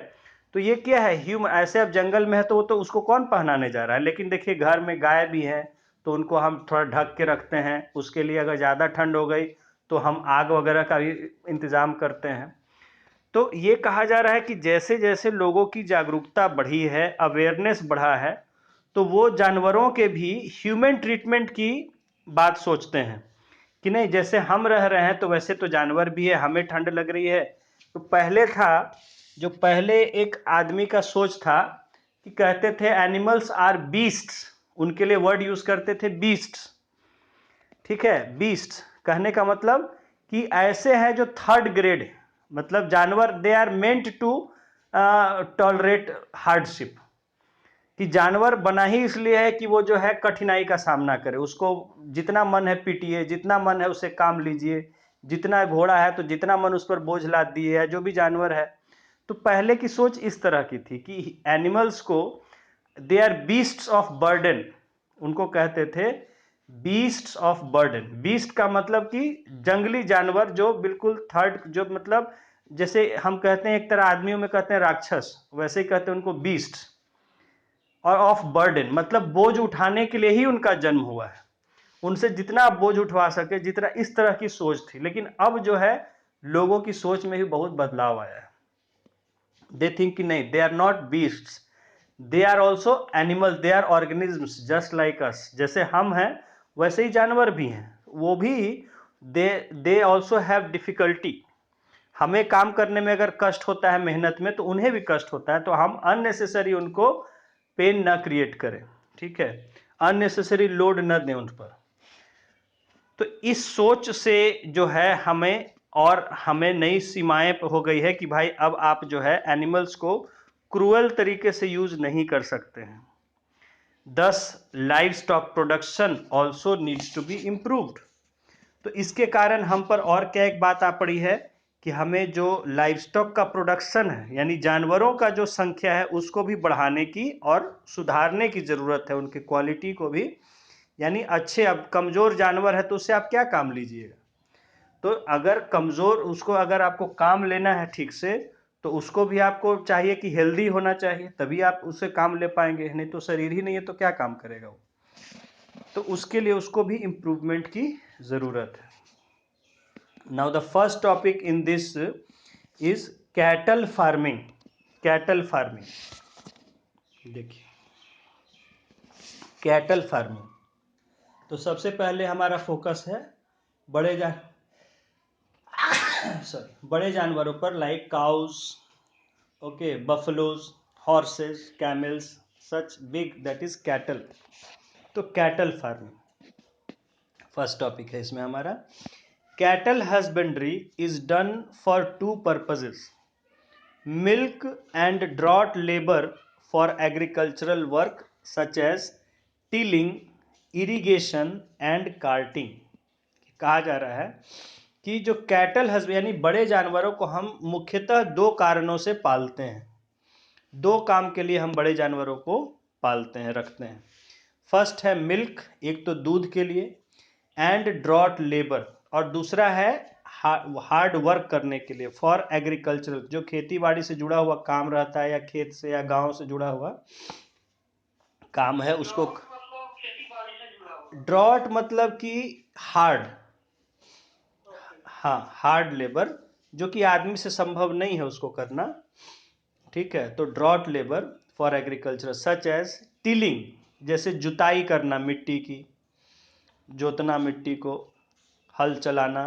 तो ये क्या है, ह्यूमन। ऐसे अब जंगल में है तो वो तो उसको कौन पहनाने जा रहा है, लेकिन देखिए घर में गाय भी है तो उनको हम थोड़ा ढक के रखते हैं। उसके लिए अगर ज़्यादा ठंड हो गई तो हम आग वगैरह का भी इंतज़ाम करते हैं। तो ये कहा जा रहा है कि जैसे जैसे लोगों की जागरूकता बढ़ी है, अवेयरनेस बढ़ा है, तो वो जानवरों के भी ह्यूमन ट्रीटमेंट की बात सोचते हैं कि नहीं, जैसे हम रह रहे हैं तो वैसे तो जानवर भी है, हमें ठंड लग रही है। तो पहले था, जो पहले एक आदमी का सोच था कि कहते थे एनिमल्स आर बीस्ट्स, उनके लिए वर्ड यूज करते थे बीस्ट्स, ठीक है। बीस्ट कहने का मतलब कि ऐसे हैं जो थर्ड ग्रेड, मतलब जानवर they are meant to tolerate hardship, कि जानवर बना ही इसलिए है कि वो जो है कठिनाई का सामना करे। उसको जितना मन है पीटिए, जितना मन है उससे काम लीजिए, जितना घोड़ा है तो जितना मन उस पर बोझ लाद दिए, या जो भी जानवर है। तो पहले की सोच इस तरह की थी कि एनिमल्स को they are beasts of burden, उनको कहते थे बीस्ट्स ऑफ बर्डन। बीस्ट का मतलब कि जंगली जानवर जो बिल्कुल थर्ड, जो मतलब जैसे हम कहते हैं एक तरह आदमियों में कहते हैं राक्षस, वैसे ही कहते हैं उनको बीस्ट। और ऑफ बर्डन मतलब बोझ उठाने के लिए ही उनका जन्म हुआ है, उनसे जितना आप बोझ उठवा सके, जितना, इस तरह की सोच थी। लेकिन अब जो है लोगों की सोच में भी बहुत बदलाव आया है। दे थिंक कि नहीं, they are not beasts, they are also animal, they are organisms just like us. जैसे हम हैं वैसे ही जानवर भी हैं, वो भी दे ऑल्सो हैव डिफिकल्टी। हमें काम करने में अगर कष्ट होता है मेहनत में, तो उन्हें भी कष्ट होता है। तो हम अननेसेसरी उनको पेन ना क्रिएट करें, ठीक है, अननेसेसरी लोड न दें उन पर। तो इस सोच से जो है हमें, और हमें नई सीमाएं हो गई है कि भाई अब आप जो है एनिमल्स को क्रूअल तरीके से यूज नहीं कर सकते हैं। Thus livestock production also needs to be improved. तो इसके कारण हम पर और क्या एक बात आ पड़ी है कि हमें जो लाइव स्टॉक का प्रोडक्शन है, यानी जानवरों का जो संख्या है, उसको भी बढ़ाने की और सुधारने की ज़रूरत है, उनकी क्वालिटी को भी। यानी अच्छे, अब कमज़ोर जानवर है तो उससे आप क्या काम लीजिएगा। तो अगर कमज़ोर, उसको अगर आपको काम लेना है ठीक से, तो उसको भी आपको चाहिए कि हेल्दी होना चाहिए, तभी आप उससे काम ले पाएंगे। नहीं तो शरीर ही नहीं है तो क्या काम करेगा वो। तो उसके लिए उसको भी इम्प्रूवमेंट की ज़रूरत है। Now the first topic in this is cattle farming. Cattle farming, देखिए कैटल फार्मिंग। तो सबसे पहले हमारा फोकस है बड़े जानवरों पर, like cows, okay, buffaloes, horses, camels, such big, that is cattle. तो कैटल फार्मिंग फर्स्ट टॉपिक है इसमें हमारा। Cattle husbandry is done for two purposes, milk and draught labour for agricultural work such as tilling, irrigation and carting. कहा जा रहा है कि जो कैटल हस्बेंड यानी बड़े जानवरों को हम मुख्यतः दो कारणों से पालते हैं। दो काम के लिए हम बड़े जानवरों को पालते हैं, रखते हैं। फर्स्ट है मिल्क, एक तो दूध के लिए, एंड ड्रॉट लेबर, और दूसरा है हार्ड वर्क करने के लिए, फॉर एग्रीकल्चरल, जो खेती बाड़ी से जुड़ा हुआ काम रहता है, या खेत से या गांव से जुड़ा हुआ काम है उसको। मतलब खेती बाड़ी से जुड़ा हुआ। ड्रॉट मतलब कि हार्ड, हाँ, हार्ड लेबर, जो कि आदमी से संभव नहीं है उसको करना, ठीक है। तो draught labour for agriculture such as tilling, जैसे जुताई करना मिट्टी की, जोतना मिट्टी को, हल चलाना।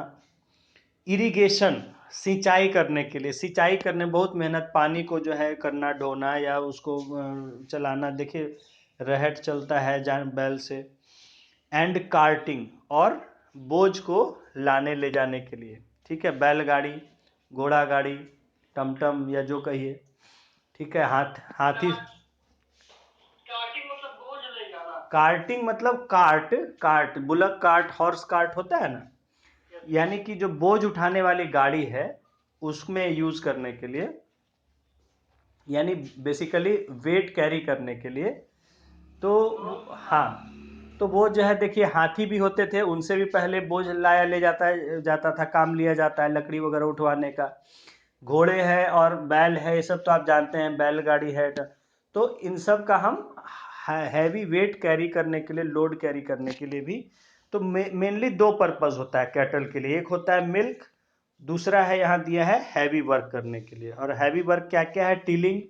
इरिगेशन, सिंचाई करने के लिए, सिंचाई करने बहुत मेहनत, पानी को जो है करना, ढोना या उसको चलाना। देखिए रहट चलता है जान बैल से, एंड कार्टिंग, और बोझ को लाने ले जाने के लिए, ठीक है, बैलगाड़ी, घोड़ा गाड़ी, टमटम या जो कहिए, ठीक है, हाथी। कार्टिंग मतलब बोझ ले जाना। कार्टिंग मतलब cart, cart bullock cart, horse cart होता है ना, यानी कि जो बोझ उठाने वाली गाड़ी है उसमें यूज करने के लिए, यानी बेसिकली वेट कैरी करने के लिए। तो हाँ, तो वो जो है देखिए, हाथी भी होते थे, उनसे भी पहले बोझ लाया ले जाता था, काम लिया जाता है लकड़ी वगैरह उठवाने का। घोड़े हैं और बैल है, ये सब तो आप जानते हैं, बैलगाड़ी है। तो इन सब का हम हैवी वेट कैरी करने के लिए, लोड कैरी करने के लिए भी, तो मेनली दो पर्पस होता है कैटल के लिए। एक होता है मिल्क, दूसरा है यहाँ दिया है हैवी वर्क करने के लिए। और हैवी वर्क क्या क्या है? टिलिंग,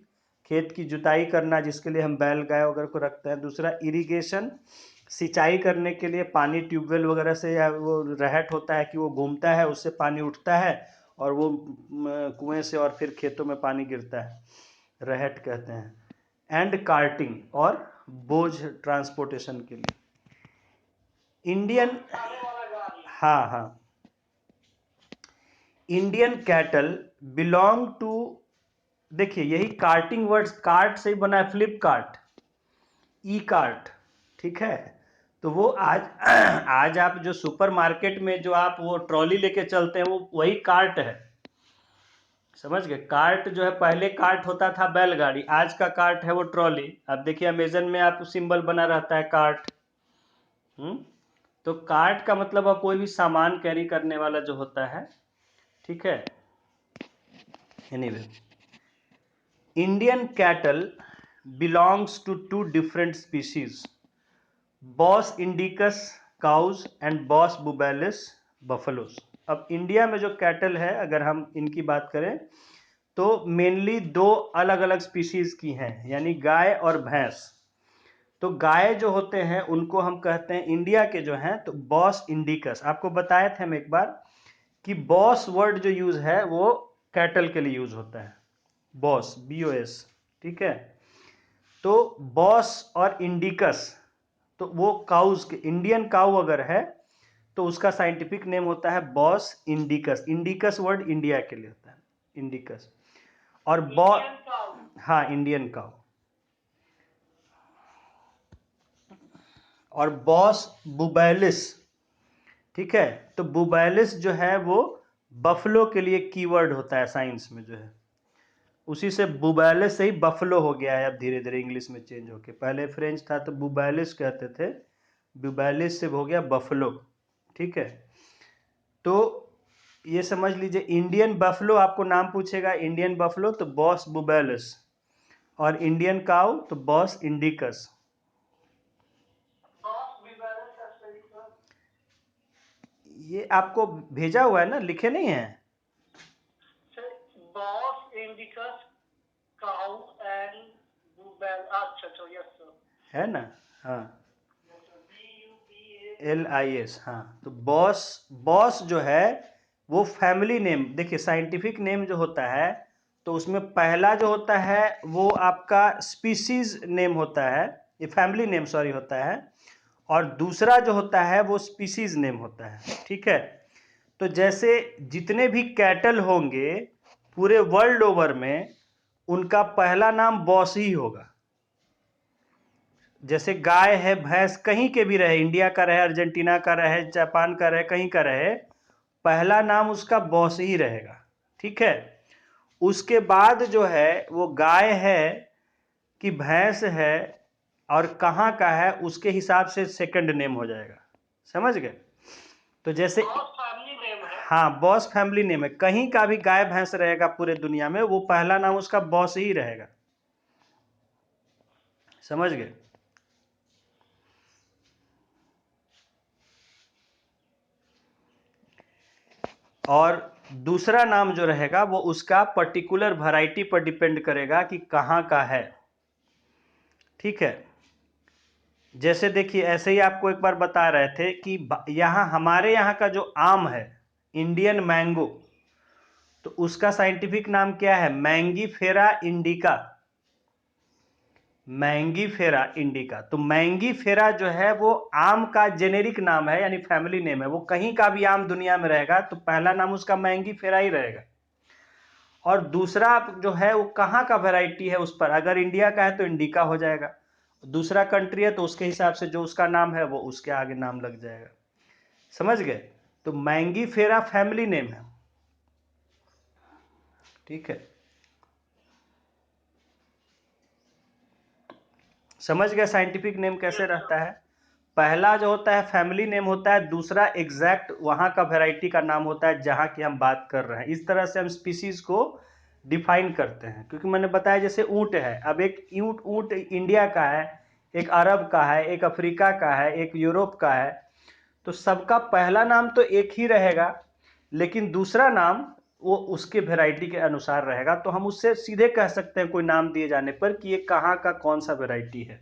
खेत की जुताई करना, जिसके लिए हम बैल गाय वगैरह को रखते हैं। दूसरा इरिगेशन, सिंचाई करने के लिए पानी ट्यूबवेल वगैरह से, या वो रहट होता है कि वो घूमता है, उससे पानी उठता है और वो कुएं से और फिर खेतों में पानी गिरता है, रहट कहते हैं। एंड कार्टिंग, और बोझ ट्रांसपोर्टेशन के लिए। इंडियन, उठाने वाला गाड़ी। हाँ हाँ, इंडियन कैटल बिलोंग टू, देखिए यही कार्टिंग वर्ड्स, कार्ट से ही बना है, फ्लिपकार्ट, ई कार्ट, ठीक है। तो वो आज आज आप जो सुपरमार्केट में जो आप वो ट्रॉली लेके चलते हैं, वो वही कार्ट है, समझ गए। कार्ट जो है, पहले कार्ट होता था बैलगाड़ी, आज का कार्ट है वो ट्रॉली। अब देखिए अमेजन में आप सिंबल बना रहता है कार्ट। तो कार्ट का मतलब है कोई भी सामान कैरी करने वाला जो होता है, ठीक है। Anyway, Indian cattle belongs to two different species, bos indicus cows and bos bubalis buffaloes. अब इंडिया में जो कैटल है, अगर हम इनकी बात करें, तो मेनली दो अलग अलग स्पीशीज की हैं, यानी गाय और भैंस। तो गाय जो होते हैं उनको हम कहते हैं, इंडिया के जो हैं, तो बॉस इंडिकस। आपको बताए थे हम एक बार कि बॉस वर्ड जो यूज है वो कैटल के लिए यूज होता है, बॉस, BOS, ठीक है। तो बॉस और इंडिकस, तो वो काउज के, इंडियन काउ अगर है तो उसका साइंटिफिक नेम होता है bos indicus. Indicus word India के लिए होता है, इंडिकस। और इंडियन काउ। हाँ, इंडियन काउ। और बॉस बुबैलिस, ठीक है। तो बुबैलिस जो है वो बफलो के लिए कीवर्ड होता है साइंस में जो है, उसी से बुबैलिस से ही बफलो हो गया है, अब धीरे धीरे इंग्लिश में चेंज होके। पहले फ्रेंच था तो बुबैलिस कहते थे, बुबैलिस से हो गया बफलो, ठीक है। तो ये समझ लीजिए, इंडियन बफलो आपको नाम पूछेगा, इंडियन बफलो तो बॉस बुबैलिस, और इंडियन काउ तो बॉस इंडिकस। बॉस भी बैलेंस है सही सर। ये आपको भेजा हुआ है ना, लिखे नहीं है? Bos indicus cow and bubalis. अच्छा अच्छा, यस सर। है ना? हाँ, BUBA। LIS, हाँ। तो बॉस, बॉस जो है वो फैमिली नेम, देखिए साइंटिफिक नेम जो होता है, तो उसमें पहला जो होता है वो आपका स्पीसीज नेम होता है, ये फैमिली नेम सॉरी होता है, और दूसरा जो होता है वो स्पीसीज नेम होता है, ठीक है। तो जैसे जितने भी कैटल होंगे पूरे वर्ल्ड ओवर में, उनका पहला नाम बॉस ही होगा। जैसे गाय है, भैंस कहीं के भी रहे, इंडिया का रहे, अर्जेंटीना का रहे, जापान का रहे, कहीं का रहे, पहला नाम उसका बॉस ही रहेगा, ठीक है। उसके बाद जो है वो गाय है कि भैंस है और कहाँ का है, उसके हिसाब से सेकंड नेम हो जाएगा, समझ गए। तो जैसे, बॉस फैमिली नेम है। हाँ, बॉस फैमिली नेम है, कहीं का भी गाय भैंस रहेगा पूरे दुनिया में, वो पहला नाम उसका बॉस ही रहेगा, समझ गए। और दूसरा नाम जो रहेगा वो उसका पर्टिकुलर वैरायटी पर डिपेंड करेगा कि कहाँ का है, ठीक है। जैसे देखिए, ऐसे ही आपको एक बार बता रहे थे कि यहाँ हमारे यहाँ का जो आम है, इंडियन मैंगो, तो उसका साइंटिफिक नाम क्या है? Mangifera indica. Mangifera indica. तो मैंगीफेरा जो है वो आम का जेनेरिक नाम है, यानी फैमिली नेम है। वो कहीं का भी आम दुनिया में रहेगा तो पहला नाम उसका मैंगीफेरा ही रहेगा। और दूसरा जो है वो कहाँ का वैरायटी है उस पर, अगर इंडिया का है तो इंडिका हो जाएगा, दूसरा कंट्री है तो उसके हिसाब से जो उसका नाम है वो उसके आगे नाम लग जाएगा। समझ गए? तो मैंगीफेरा फैमिली नेम है। ठीक है, समझ गए साइंटिफिक नेम कैसे Yes, sir. रहता है? पहला जो होता है फैमिली नेम होता है, दूसरा एग्जैक्ट वहां का वैरायटी का नाम होता है जहां की हम बात कर रहे हैं। इस तरह से हम स्पीसीज को डिफाइन करते हैं। क्योंकि मैंने बताया जैसे ऊंट है, अब एक ऊंट इंडिया का है, एक अरब का है, एक अफ्रीका का है, एक यूरोप का है, तो सबका पहला नाम तो एक ही रहेगा, लेकिन दूसरा नाम वो उसके वैरायटी के अनुसार रहेगा। तो हम उससे सीधे कह सकते हैं कोई नाम दिए जाने पर कि ये कहाँ का कौन सा वैरायटी है।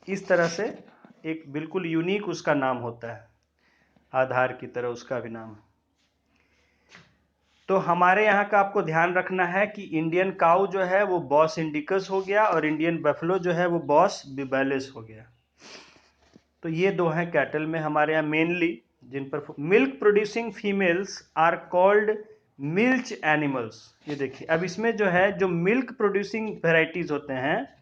इस तरह से एक बिल्कुल यूनिक उसका नाम होता है, आधार की तरह उसका भी नाम है। तो हमारे यहाँ का आपको ध्यान रखना है कि इंडियन काऊ जो है वो बॉस इंडिकस हो गया और इंडियन बफलो जो है वो बॉस बिबेलिस हो गया। तो ये दो हैं कैटल में हमारे यहाँ मेनली जिन पर milk producing females are called milch animals. ये देखिए, अब इसमें जो है जो मिल्क प्रोड्यूसिंग वेराइटीज होते हैं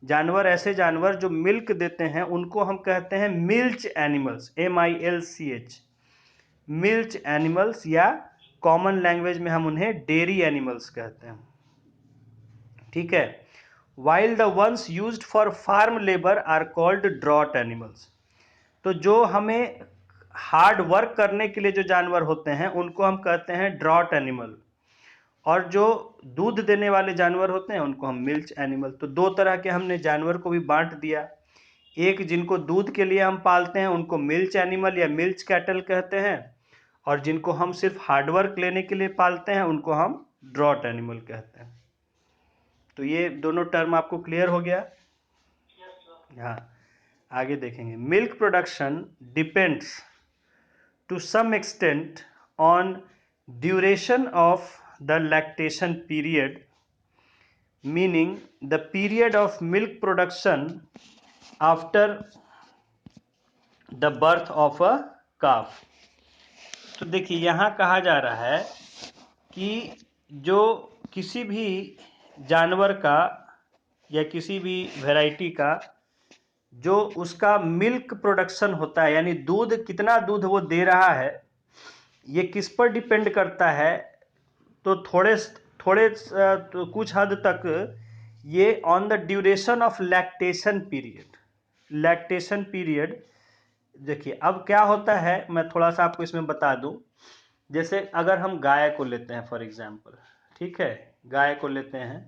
जानवर, ऐसे जानवर जो मिल्क देते हैं उनको हम कहते हैं milch animals, MILCH, milch animals, या कॉमन लैंग्वेज में हम उन्हें डेयरी एनिमल्स कहते हैं। ठीक है, while the ones used for farm labour are called draught animals. तो जो हमें हार्ड वर्क करने के लिए जो जानवर होते हैं उनको हम कहते हैं ड्रॉट एनिमल, और जो दूध देने वाले जानवर होते हैं उनको हम मिल्च एनिमल। तो दो तरह के हमने जानवर को भी बांट दिया, एक जिनको दूध के लिए हम पालते हैं उनको मिल्च एनिमल या मिल्च कैटल कहते हैं, और जिनको हम सिर्फ हार्डवर्क लेने के लिए पालते हैं उनको हम ड्रॉट एनिमल कहते हैं। तो ये दोनों टर्म आपको क्लियर हो गया? Yes, sir. हाँ, आगे देखेंगे। Milk production depends to some extent on duration of the lactation period, meaning the period of milk production after the birth of a calf. तो देखिए यहाँ कहा जा रहा है कि जो किसी भी जानवर का या किसी भी वैरायटी का जो उसका मिल्क प्रोडक्शन होता है, यानी दूध, कितना दूध वो दे रहा है, ये किस पर डिपेंड करता है? तो थोड़े थोड़े तो कुछ हद तक ये on the duration of lactation period. Lactation period, देखिए अब क्या होता है मैं थोड़ा सा आपको इसमें बता दूं। जैसे अगर हम गाय को लेते हैं फॉर एग्जांपल, ठीक है, गाय को लेते हैं,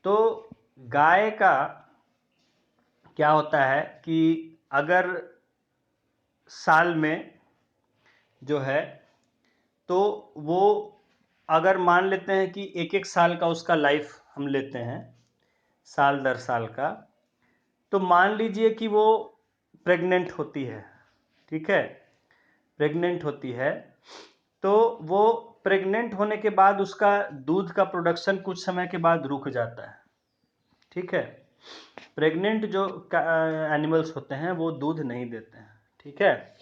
तो गाय का क्या होता है कि अगर साल में जो है, तो वो अगर मान लेते हैं कि एक एक साल का उसका लाइफ हम लेते हैं, साल दर साल का, तो मान लीजिए कि वो प्रेग्नेंट होती है, ठीक है, प्रेग्नेंट होती है, तो वो प्रेग्नेंट होने के बाद उसका दूध का प्रोडक्शन कुछ समय के बाद रुक जाता है। ठीक है, प्रेग्नेंट जो एनिमल्स होते हैं वो दूध नहीं देते हैं। ठीक है,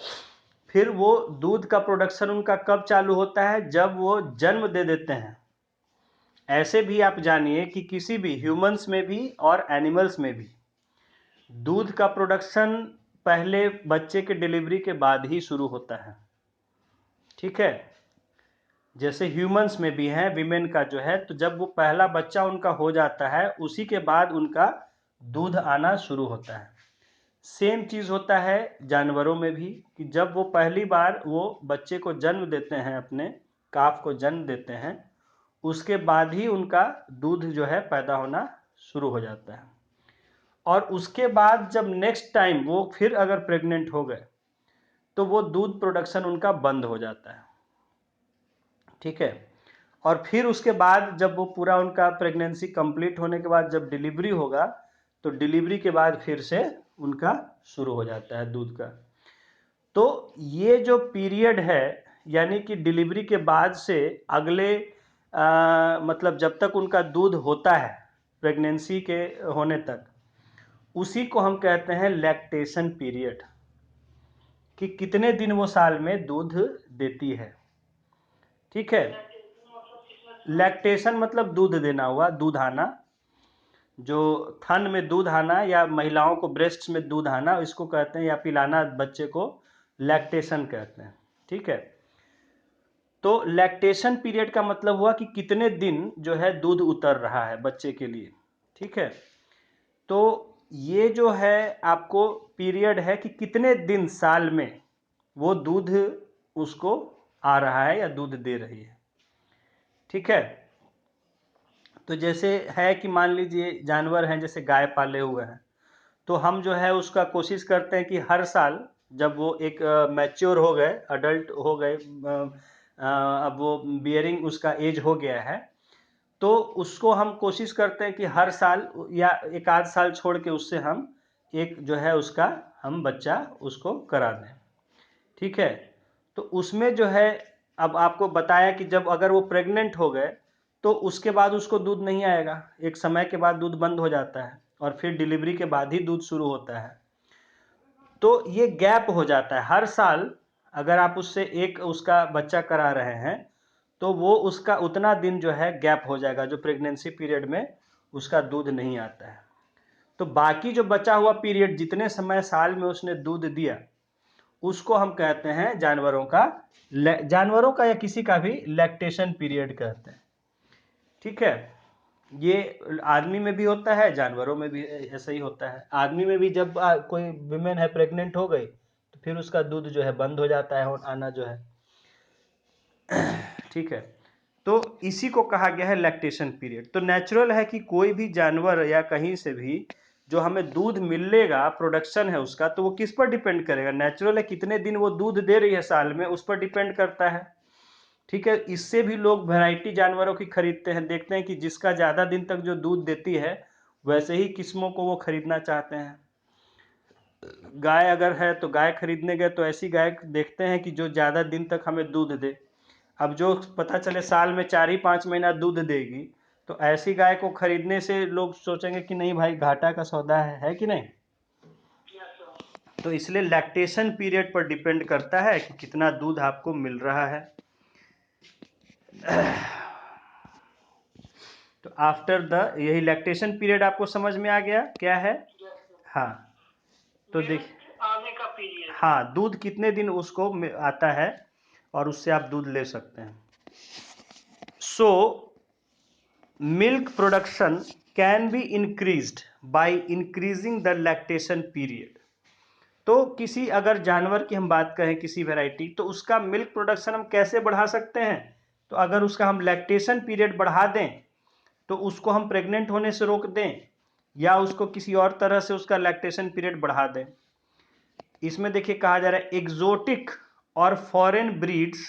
फिर वो दूध का प्रोडक्शन उनका कब चालू होता है? जब वो जन्म दे देते हैं। ऐसे भी आप जानिए कि किसी भी ह्यूमंस में भी और एनिमल्स में भी दूध का प्रोडक्शन पहले बच्चे के डिलीवरी के बाद ही शुरू होता है। ठीक है, जैसे ह्यूमंस में भी है, विमेन का जो है, तो जब वो पहला बच्चा उनका हो जाता है उसी के बाद उनका दूध आना शुरू होता है। सेम चीज़ होता है जानवरों में भी कि जब वो पहली बार वो बच्चे को जन्म देते हैं, अपने काफ को जन्म देते हैं, उसके बाद ही उनका दूध जो है पैदा होना शुरू हो जाता है। और उसके बाद जब नेक्स्ट टाइम वो फिर अगर प्रेग्नेंट हो गए तो वो दूध प्रोडक्शन उनका बंद हो जाता है। ठीक है, और फिर उसके बाद जब वो पूरा उनका प्रेगनेंसी कंप्लीट होने के बाद जब डिलीवरी होगा, तो डिलीवरी के बाद फिर से उनका शुरू हो जाता है दूध का। तो ये जो पीरियड है, यानी कि डिलीवरी के बाद से अगले मतलब जब तक उनका दूध होता है, प्रेगनेंसी के होने तक, उसी को हम कहते हैं लैक्टेशन पीरियड, कि कितने दिन वो साल में दूध देती है। ठीक है, लैक्टेशन मतलब दूध देना हुआ, दूध आना, जो थन में दूध आना या महिलाओं को ब्रेस्ट में दूध आना, इसको कहते हैं, या पिलाना बच्चे को, लैक्टेशन कहते हैं। ठीक है, तो लैक्टेशन पीरियड का मतलब हुआ कि कितने दिन जो है दूध उतर रहा है बच्चे के लिए। ठीक है, तो ये जो है आपको पीरियड है कि कितने दिन साल में वो दूध उसको आ रहा है या दूध दे रही है। ठीक है, तो जैसे है कि मान लीजिए जानवर हैं, जैसे गाय पाले हुए हैं, तो हम जो है उसका कोशिश करते हैं कि हर साल जब वो एक मैच्योर हो गए, अडल्ट हो गए, अब वो बियरिंग उसका एज हो गया है, तो उसको हम कोशिश करते हैं कि हर साल या एक आध साल छोड़ के उससे हम एक जो है उसका हम बच्चा उसको करा दें। ठीक है, तो उसमें जो है अब आपको बताया कि जब अगर वो प्रेग्नेंट हो गए तो उसके बाद उसको दूध नहीं आएगा, एक समय के बाद दूध बंद हो जाता है और फिर डिलीवरी के बाद ही दूध शुरू होता है। तो ये गैप हो जाता है हर साल, अगर आप उससे एक उसका बच्चा करा रहे हैं तो वो उसका उतना दिन जो है गैप हो जाएगा जो प्रेगनेंसी पीरियड में उसका दूध नहीं आता है। तो बाकी जो बचा हुआ पीरियड, जितने समय साल में उसने दूध दिया, उसको हम कहते हैं जानवरों का या किसी का भी लैक्टेशन पीरियड कहते हैं। ठीक है, ये आदमी में भी होता है, जानवरों में भी ऐसा ही होता है। आदमी में भी जब कोई विमेन है प्रेग्नेंट हो गई तो फिर उसका दूध जो है बंद हो जाता है आना जो है। ठीक है, तो इसी को कहा गया है लैक्टेशन पीरियड। तो नेचुरल है कि कोई भी जानवर या कहीं से भी जो हमें दूध मिलेगा, प्रोडक्शन है उसका, तो वो किस पर डिपेंड करेगा? नेचुरल है, कितने दिन वो दूध दे रही है साल में, उस पर डिपेंड करता है। ठीक है, इससे भी लोग वैरायटी जानवरों की खरीदते हैं, देखते हैं कि जिसका ज़्यादा दिन तक जो दूध देती है वैसे ही किस्मों को वो खरीदना चाहते हैं। गाय अगर है तो गाय खरीदने गए तो ऐसी गाय देखते हैं कि जो ज़्यादा दिन तक हमें दूध दे। अब जो पता चले साल में 4 ही 5 महीना दूध देगी, तो ऐसी गाय को खरीदने से लोग सोचेंगे कि नहीं भाई, घाटा का सौदा है कि नहीं। तो इसलिए लैक्टेशन पीरियड पर डिपेंड करता है कि कितना दूध आपको मिल रहा है। तो आफ्टर द, यही लैक्टेशन पीरियड आपको समझ में आ गया क्या है? हाँ, तो देखिए, आने का पीरियड। हाँ, दूध कितने दिन उसको आता है और उससे आप दूध ले सकते हैं। So milk production can be increased by increasing the lactation period. तो किसी अगर जानवर की हम बात करें, किसी वैरायटी, तो उसका मिल्क प्रोडक्शन हम कैसे बढ़ा सकते हैं? तो अगर उसका हम लैक्टेशन पीरियड बढ़ा दें तो उसको हम प्रेग्नेंट होने से रोक दें, या उसको किसी और तरह से उसका लैक्टेशन पीरियड बढ़ा दें। इसमें देखिए कहा जा रहा है एग्जोटिक और foreign breeds,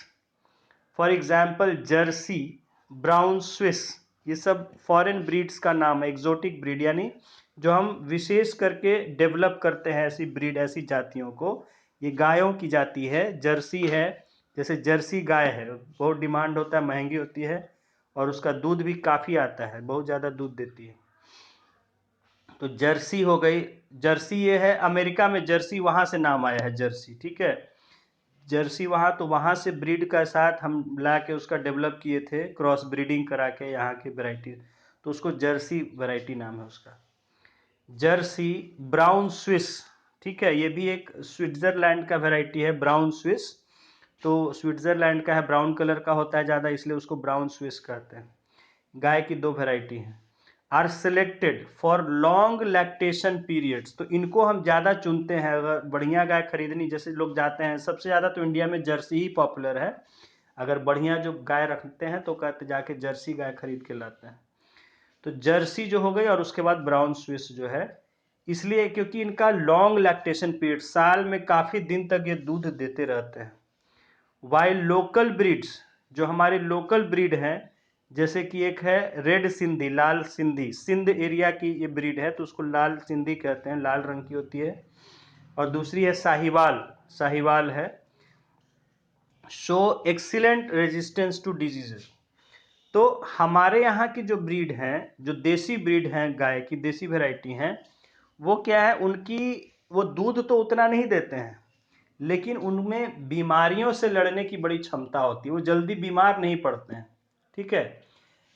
for example Jersey, brown Swiss, ये सब फॉरेन ब्रीड्स का नाम है। एग्जोटिक ब्रीड यानी जो हम विशेष करके डेवलप करते हैं ऐसी ब्रीड, ऐसी जातियों को। ये गायों की जाति है, जर्सी है, जैसे जर्सी गाय है, बहुत डिमांड होता है, महंगी होती है और उसका दूध भी काफ़ी आता है, बहुत ज़्यादा दूध देती है। तो जर्सी हो गई, जर्सी ये है अमेरिका में, जर्सी वहाँ से नाम आया है जर्सी। ठीक है, जर्सी वहाँ, तो वहाँ से ब्रीड का साथ हम ला के उसका डेवलप किए थे, क्रॉस ब्रीडिंग करा के यहाँ की वैरायटी, तो उसको जर्सी वैरायटी नाम है उसका। जर्सी, ब्राउन स्विस, ठीक है, ये भी एक स्विट्ज़रलैंड का वैरायटी है, ब्राउन स्विस। तो स्विट्ज़रलैंड का है, ब्राउन कलर का होता है ज़्यादा, इसलिए उसको ब्राउन स्विस कहते हैं। गाय की 2 वैरायटी हैं। Are selected for long lactation periods, तो इनको हम ज़्यादा चुनते हैं। अगर बढ़िया गाय खरीदनी, जैसे लोग जाते हैं, सबसे ज़्यादा तो इंडिया में जर्सी ही पॉपुलर है। अगर बढ़िया जो गाय रखते हैं तो कहते जाके जर्सी गाय खरीद के लाते हैं। तो जर्सी जो हो गई, और उसके बाद ब्राउन स्विस जो है, इसलिए क्योंकि इनका लॉन्ग लैक्टेशन पीरियड, साल में काफ़ी दिन तक ये दूध देते रहते हैं। वाइल लोकल ब्रीड्स, जो हमारे लोकल ब्रीड हैं, जैसे कि एक है रेड सिंधी, लाल सिंधी, सिंध एरिया की ये ब्रीड है तो उसको लाल सिंधी कहते हैं, लाल रंग की होती है। और दूसरी है साहिवाल, साहिवाल है, show excellent resistance to diseases. तो हमारे यहाँ की जो ब्रीड हैं, जो देसी ब्रीड हैं, गाय की देसी वैरायटी हैं, वो क्या है, उनकी वो दूध तो उतना नहीं देते हैं, लेकिन उनमें बीमारियों से लड़ने की बड़ी क्षमता होती है, वो जल्दी बीमार नहीं पड़ते हैं, ठीक है।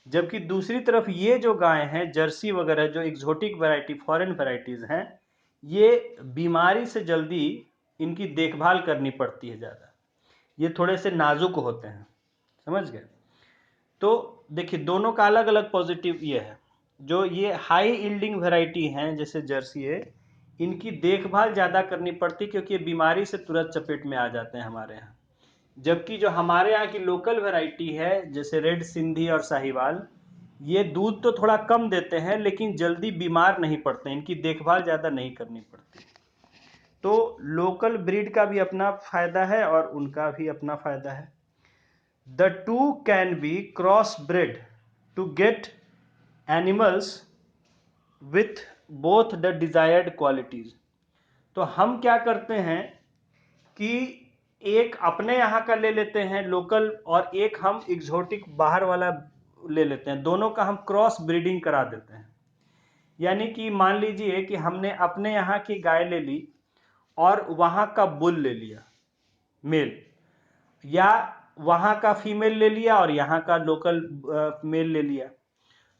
जबकि दूसरी तरफ ये जो गाय हैं, जर्सी वगैरह, जो एग्जोटिक वैरायटी, फॉरेन वैरायटीज़ हैं, ये बीमारी से जल्दी इनकी देखभाल करनी पड़ती है ज़्यादा, ये थोड़े से नाजुक होते हैं, समझ गए। तो देखिए दोनों का अलग अलग पॉजिटिव ये है। जो ये हाई यील्डिंग वैरायटी हैं जैसे जर्सी है, इनकी देखभाल ज़्यादा करनी पड़ती है क्योंकि ये बीमारी से तुरंत चपेट में आ जाते हैं हमारे यहाँ। जबकि जो हमारे यहाँ की लोकल वैरायटी है जैसे रेड सिंधी और साहिवाल, ये दूध तो थोड़ा कम देते हैं लेकिन जल्दी बीमार नहीं पड़ते, इनकी देखभाल ज़्यादा नहीं करनी पड़ती। तो लोकल ब्रीड का भी अपना फ़ायदा है और उनका भी अपना फ़ायदा है। The two can be crossbred to get animals with both the desired qualities. तो हम क्या करते हैं कि एक अपने यहाँ का ले लेते हैं लोकल और एक हम एग्जोटिक बाहर वाला ले लेते हैं, दोनों का हम क्रॉस ब्रीडिंग करा देते हैं। यानी कि मान लीजिए कि हमने अपने यहाँ की गाय ले ली और वहाँ का बुल ले लिया मेल, या वहाँ का फीमेल ले लिया और यहाँ का लोकल मेल ले लिया,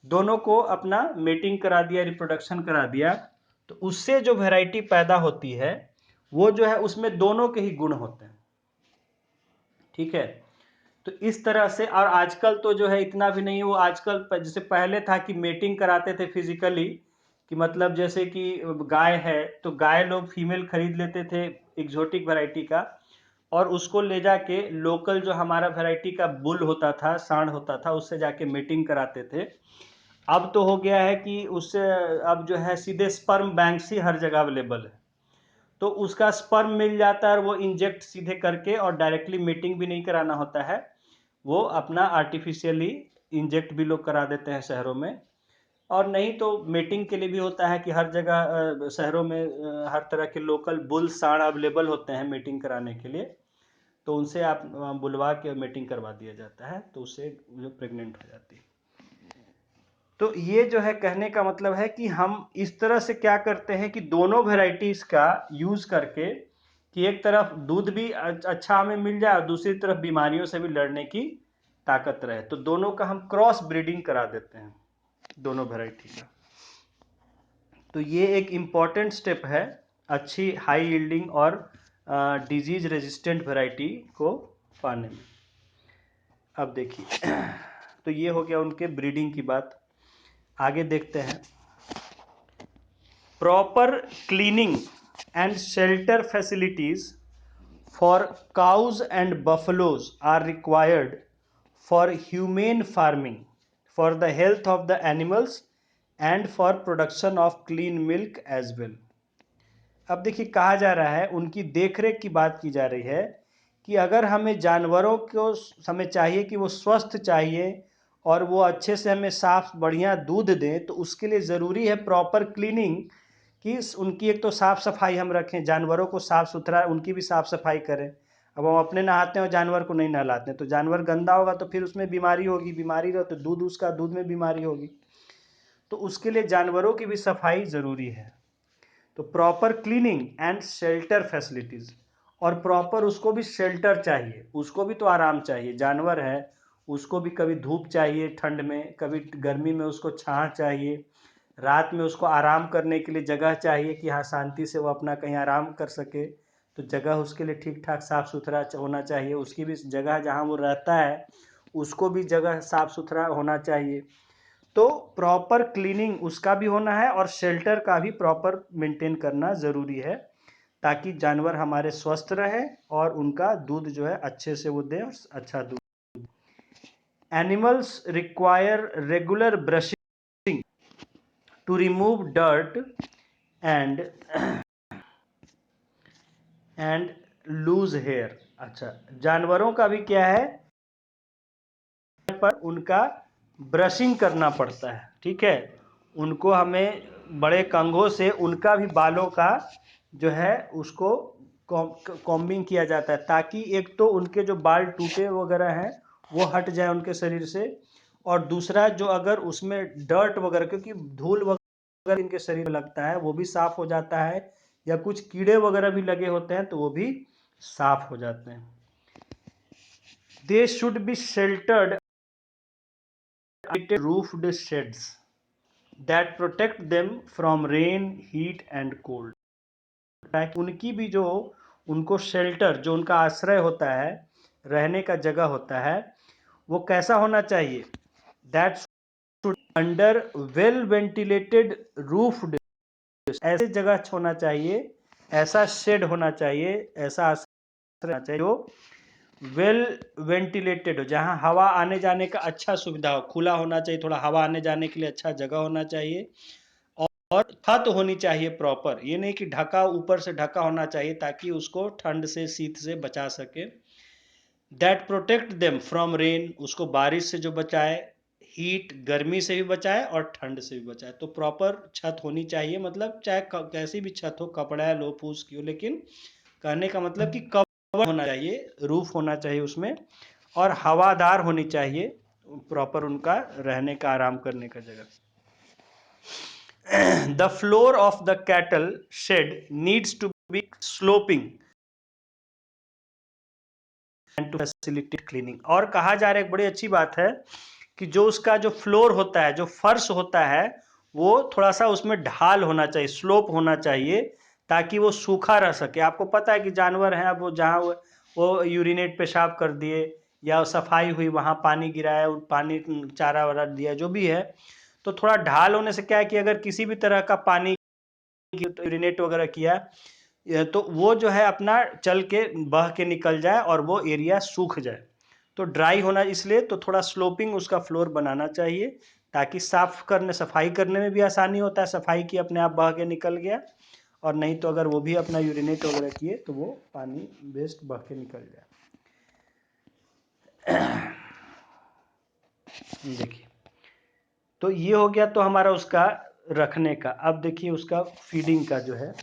दोनों को अपना मेटिंग करा दिया, रिप्रोडक्शन करा दिया, तो उससे जो वैरायटी पैदा होती है वो जो है उसमें दोनों के ही गुण होते हैं, ठीक है। तो इस तरह से, और आजकल तो जो है इतना भी नहीं, वो आजकल जैसे पहले था कि मेटिंग कराते थे फिजिकली, कि मतलब जैसे कि गाय है तो गाय लोग फीमेल खरीद लेते थे एग्जोटिक वैरायटी का और उसको ले जाके लोकल जो हमारा वैरायटी का बुल होता था, सांड होता था, उससे जाके मीटिंग कराते थे। अब तो हो गया है कि उससे अब जो है सीधे स्पर्म बैंक्स ही हर जगह अवेलेबल है, तो उसका स्पर्म मिल जाता है और वो इंजेक्ट सीधे करके, और डायरेक्टली मीटिंग भी नहीं कराना होता है, वो अपना आर्टिफिशियली इंजेक्ट भी लोग करा देते हैं शहरों में। और नहीं तो मीटिंग के लिए भी होता है कि हर जगह शहरों में हर तरह के लोकल बुल सांड अवेलेबल होते हैं मीटिंग कराने के लिए, तो उनसे आप बुलवा के मीटिंग करवा दिया जाता है, तो उससे जो प्रेग्नेंट हो जाती है। तो ये जो है कहने का मतलब है कि हम इस तरह से क्या करते हैं कि दोनों वेराइटीज़ का यूज़ करके, कि एक तरफ दूध भी अच्छा हमें मिल जाए और दूसरी तरफ बीमारियों से भी लड़ने की ताकत रहे, तो दोनों का हम क्रॉस ब्रीडिंग करा देते हैं, दोनों वेराइटी का। तो ये एक इम्पॉर्टेंट स्टेप है अच्छी हाई यील्डिंग और डिजीज रेजिस्टेंट वैरायटी को पाने में। अब देखिए तो ये हो गया उनके ब्रीडिंग की बात। आगे देखते हैं, proper cleaning and shelter facilities for cows and buffaloes are required for humane farming for the health of the animals and for production of clean milk as well. अब देखिए कहा जा रहा है, उनकी देखरेख की बात की जा रही है कि अगर हमें जानवरों को हमें चाहिए कि वो स्वस्थ चाहिए और वो अच्छे से हमें साफ बढ़िया दूध दें, तो उसके लिए ज़रूरी है प्रॉपर क्लीनिंग, कि उनकी एक तो साफ़ सफाई हम रखें, जानवरों को साफ़ सुथरा उनकी भी साफ़ सफाई करें। अब हम अपने नहाते हैं और जानवर को नहीं नहलाते हैं तो जानवर गंदा होगा, तो फिर उसमें बीमारी होगी, बीमारी रहो तो दूध में बीमारी होगी, तो उसके लिए जानवरों की भी सफाई ज़रूरी है। तो proper cleaning and shelter facilities, और प्रॉपर उसको भी शेल्टर चाहिए, उसको भी तो आराम चाहिए, जानवर है उसको भी कभी धूप चाहिए ठंड में, कभी गर्मी में उसको छाह चाहिए, रात में उसको आराम करने के लिए जगह चाहिए कि हाँ शांति से वो अपना कहीं आराम कर सके, तो जगह उसके लिए ठीक ठाक साफ़ सुथरा होना चाहिए, उसकी भी जगह जहाँ वो रहता है उसको भी जगह साफ़ सुथरा होना चाहिए। तो प्रॉपर क्लीनिंग उसका भी होना है और शेल्टर का भी प्रॉपर मेंटेन करना ज़रूरी है, ताकि जानवर हमारे स्वस्थ रहे और उनका दूध जो है अच्छे से वो दें और अच्छा दूध। Animals require regular brushing to remove dirt and loose hair. अच्छा, जानवरों का भी क्या है, पर उनका ब्रशिंग करना पड़ता है, ठीक है, उनको हमें बड़े कंघों से उनका भी बालों का जो है उसको कॉम्बिंग किया जाता है, ताकि एक तो उनके जो बाल टूटे वगैरह हैं वो हट जाए उनके शरीर से, और दूसरा जो अगर उसमें डर्ट वगैरह, क्योंकि धूल वगैरह इनके शरीर में लगता है, वो भी साफ हो जाता है, या कुछ कीड़े वगैरह भी लगे होते हैं तो वो भी साफ हो जाते हैं। They should be sheltered roofed sheds that protect them from rain, heat and cold। उनकी भी जो उनको शेल्टर, जो उनका आश्रय होता है, रहने का जगह होता है, वो कैसा होना चाहिए? That should under well ventilated roofed, ऐसे जगह होना चाहिए, ऐसा शेड होना चाहिए, ऐसा आश्रय होना चाहिए जो वेल वेंटिलेटेड हो, जहां हवा आने जाने का अच्छा सुविधा हो, खुला होना चाहिए, थोड़ा हवा आने जाने के लिए अच्छा जगह होना चाहिए, और छत होनी चाहिए प्रॉपर, ये नहीं कि ढका, ऊपर से ढका होना चाहिए ताकि उसको ठंड से, शीत से बचा सके। That protect them from rain, उसको बारिश से जो बचाए, हीट गर्मी से भी बचाए और ठंड से भी बचाए। तो प्रॉपर छत होनी चाहिए, मतलब चाहे कैसी भी छत हो, कपड़ा लो फूस की हो, लेकिन कहने का मतलब कि कवर होना चाहिए, रूफ होना चाहिए उसमें, और हवादार होनी चाहिए, प्रॉपर उनका रहने का, आराम करने का जगह। The floor of the cattle shed needs to be sloping and to facilitate cleaning। और कहा जा रहा है, एक बड़ी अच्छी बात है कि जो उसका जो फ्लोर होता है, जो फर्श होता है, वो थोड़ा सा उसमें ढाल होना चाहिए, स्लोप होना चाहिए, ताकि वो सूखा रह सके। आपको पता है कि जानवर हैं, अब वो जहाँ वो यूरिनेट पेशाब कर दिए या सफाई हुई, वहाँ पानी गिराया, पानी चारा वारा दिया, जो भी है, तो थोड़ा ढाल होने से क्या है कि अगर किसी भी तरह का पानी यूरिनेट वगैरह किया तो वो जो है अपना चल के बह के निकल जाए और वो एरिया सूख जाए। तो ड्राई होना, इसलिए तो थोड़ा स्लोपिंग उसका फ्लोर बनाना चाहिए, ताकि साफ करने, सफाई करने में भी आसानी होता है, सफाई की अपने आप बह के निकल गया, और नहीं तो अगर वो भी अपना यूरिनेट वगैरह किए तो वो पानी वेस्ट बह के निकल जाए। देखिए, तो ये हो गया तो हमारा उसका रखने का। अब देखिए उसका फीडिंग का जो है,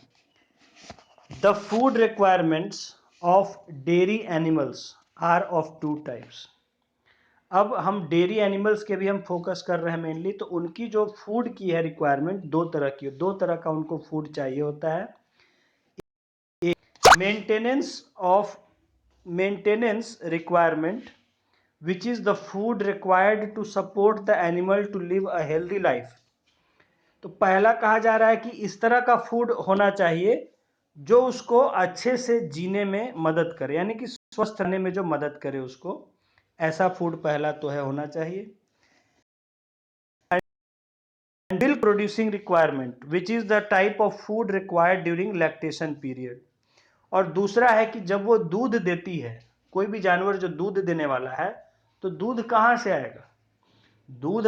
the food requirements of dairy animals are of two types. अब हम डेयरी एनिमल्स के भी हम फोकस कर रहे हैं मेनली, तो उनकी जो फूड की है रिक्वायरमेंट, दो तरह की, दो तरह का उनको फूड चाहिए होता है। Maintenance requirement which is the food required to support the animal to live a healthy life. तो पहला कहा जा रहा है कि इस तरह का फूड होना चाहिए जो उसको अच्छे से जीने में मदद करे, यानी कि स्वस्थ रहने में जो मदद करे उसको, ऐसा फूड पहला तो है होना चाहिए। Milk producing requirement which is the type of food required during lactation period. और दूसरा है कि जब वो दूध देती है, कोई भी जानवर जो दूध देने वाला है, तो दूध कहाँ से आएगा? दूध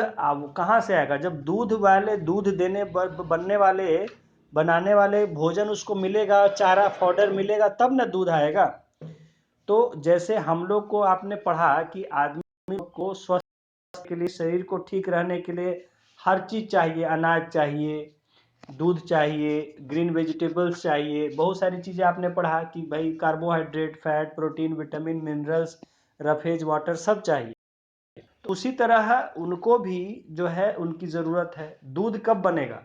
कहाँ से आएगा? जब दूध वाले, दूध देने बनने वाले, बनाने वाले भोजन उसको मिलेगा, चारा फॉडर मिलेगा, तब ना दूध आएगा। तो जैसे हम लोग को आपने पढ़ा कि आदमी को स्वस्थ के लिए, शरीर को ठीक रहने के लिए हर चीज चाहिए, अनाज चाहिए, दूध चाहिए, ग्रीन वेजिटेबल्स चाहिए, बहुत सारी चीजें आपने पढ़ा कि भाई carbohydrate, fat, protein, vitamin, minerals, roughage, water सब चाहिए। तो उसी तरह उनको भी जो है उनकी ज़रूरत है। दूध कब बनेगा?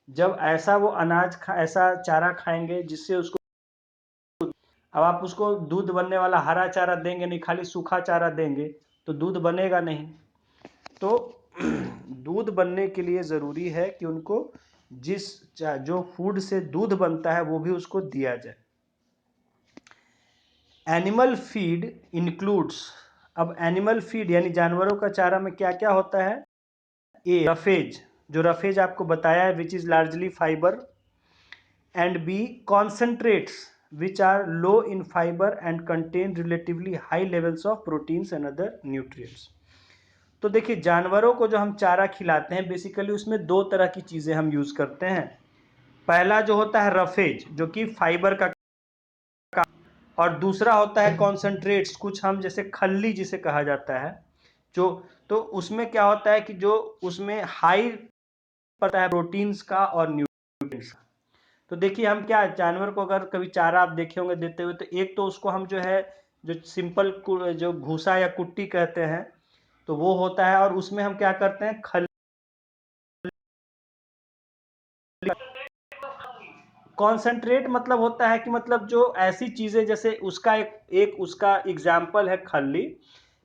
जब ऐसा वो अनाज ऐसा चारा खाएंगे जिससे उसको, अब आप उसको दूध बनने वाला हरा चारा देंगे नहीं, खाली सूखा चारा देंगे तो दूध बनेगा नहीं। तो दूध बनने के लिए ज़रूरी है कि उनको जो फूड से दूध बनता है वो भी उसको दिया जाए। एनिमल फीड इंक्लूड्स, अब एनिमल फीड यानी जानवरों का चारा में क्या क्या होता है? ए रफेज, जो रफेज आपको बताया है, which is largely fibre, and B concentrates which are low in fibre and contain relatively high levels of proteins and other nutrients. तो देखिए, जानवरों को जो हम चारा खिलाते हैं, बेसिकली उसमें दो तरह की चीज़ें हम यूज़ करते हैं। पहला जो होता है रफेज, जो कि फाइबर का, और दूसरा होता है कॉन्सेंट्रेट्स, कुछ हम जैसे खल्ली जिसे कहा जाता है, जो, तो उसमें क्या होता है कि जो उसमें हाई पता है प्रोटीन्स का और न्यूट्रिएंट्स का। तो देखिए, हम क्या, जानवर को अगर कभी चारा आप देखे होंगे देते हुए, तो एक तो उसको हम जो है, जो सिंपल जो भूसा या कुट्टी कहते हैं, तो वो होता है, और उसमें हम क्या करते हैं, खली। कॉन्सेंट्रेट मतलब होता है कि मतलब जो ऐसी चीज़ें, जैसे उसका एक उसका एग्जाम्पल है खल्ली,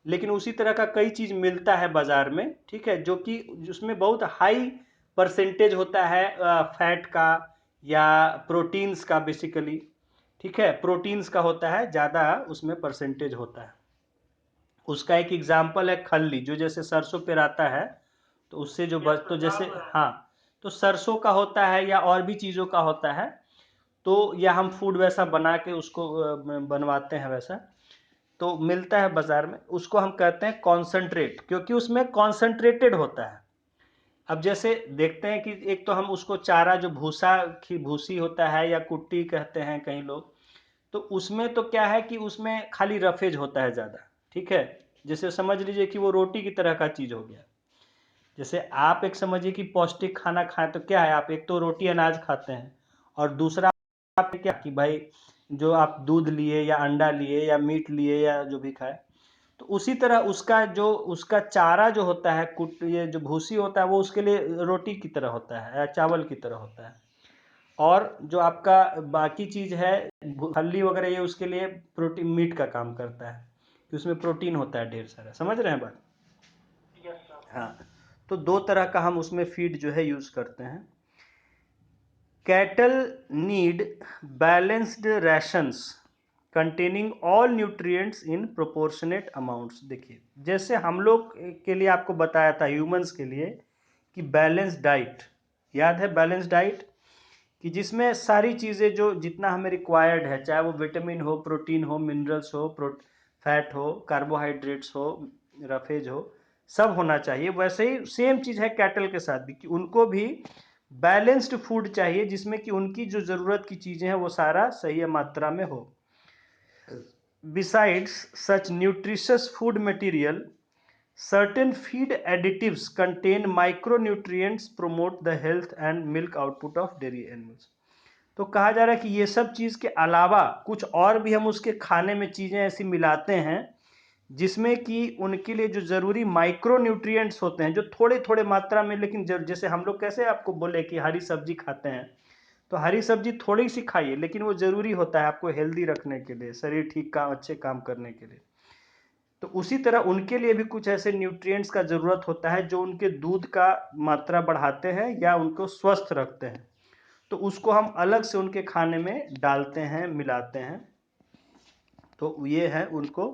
लेकिन उसी तरह का कई चीज़ मिलता है बाज़ार में, ठीक है, जो कि जिसमें बहुत हाई परसेंटेज होता है फैट का या प्रोटीन्स का बेसिकली, ठीक है, प्रोटीन्स का होता है ज़्यादा, उसमें परसेंटेज होता है। उसका एक एग्जाम्पल है खल्ली, जो जैसे सरसों पे आता है, तो उससे जो बच, तो जैसे हाँ, तो सरसों का होता है या और भी चीज़ों का होता है, तो या हम फूड वैसा बना के उसको बनवाते हैं वैसा, तो मिलता है बाजार में, उसको हम कहते हैं कॉन्सेंट्रेट, क्योंकि उसमें कॉन्सेंट्रेटेड होता है। अब जैसे देखते हैं कि एक तो हम उसको चारा, जो भूसा की भूसी होता है या कुट्टी कहते हैं कई लोग, तो उसमें तो क्या है कि उसमें खाली रफेज होता है ज़्यादा, ठीक है, जैसे समझ लीजिए कि वो रोटी की तरह का चीज़ हो गया। जैसे आप एक समझिए कि पौष्टिक खाना खाएं तो क्या है, आप एक तो रोटी अनाज खाते हैं, और दूसरा आप क्या कि भाई जो आप दूध लिए या अंडा लिए या मीट लिए या जो भी खाए, तो उसी तरह उसका चारा जो होता है, कुट ये जो भूसी होता है, वो उसके लिए रोटी की तरह होता है या चावल की तरह होता है। और जो आपका बाकी चीज़ है, हल्दी वगैरह, ये उसके लिए प्रोटीन, मीट का काम करता है, कि उसमें प्रोटीन होता है ढेर सारा। समझ रहे हैं बात? Yes, sir. हाँ, तो दो तरह का हम उसमें फीड जो है यूज़ करते हैं। Cattle need balanced rations containing all nutrients in proportionate amounts. देखिए, जैसे हम लोग के लिए आपको बताया था, ह्यूमंस के लिए, कि बैलेंस डाइट, याद है बैलेंस डाइट, कि जिसमें सारी चीज़ें जो जितना हमें रिक्वायर्ड है, चाहे वो विटामिन हो, प्रोटीन हो, मिनरल्स हो, फैट हो, कार्बोहाइड्रेट्स हो, रफेज हो, सब होना चाहिए। वैसे ही सेम चीज़ है कैटल के साथ भी, कि उनको भी बैलेंस्ड फूड चाहिए, जिसमें कि उनकी जो ज़रूरत की चीज़ें हैं वो सारा सही मात्रा में हो। Besides such nutritious food material, certain feed additives contain micronutrients promote the health and milk output of dairy animals। तो कहा जा रहा है कि ये सब चीज़ के अलावा कुछ और भी हम उसके खाने में चीज़ें ऐसी मिलाते हैं, जिसमें कि उनके लिए जो ज़रूरी माइक्रो न्यूट्रिएंट्स होते हैं, जो थोड़े थोड़े मात्रा में, लेकिन जैसे हम लोग कैसे आपको बोले कि हरी सब्जी खाते हैं, तो हरी सब्जी थोड़ी सी खाइए, लेकिन वो ज़रूरी होता है आपको हेल्दी रखने के लिए, शरीर ठीक काम, अच्छे काम करने के लिए। तो उसी तरह उनके लिए भी कुछ ऐसे न्यूट्रिएंट्स का ज़रूरत होता है, जो उनके दूध का मात्रा बढ़ाते हैं या उनको स्वस्थ रखते हैं, तो उसको हम अलग से उनके खाने में डालते हैं, मिलाते हैं। तो ये है, उनको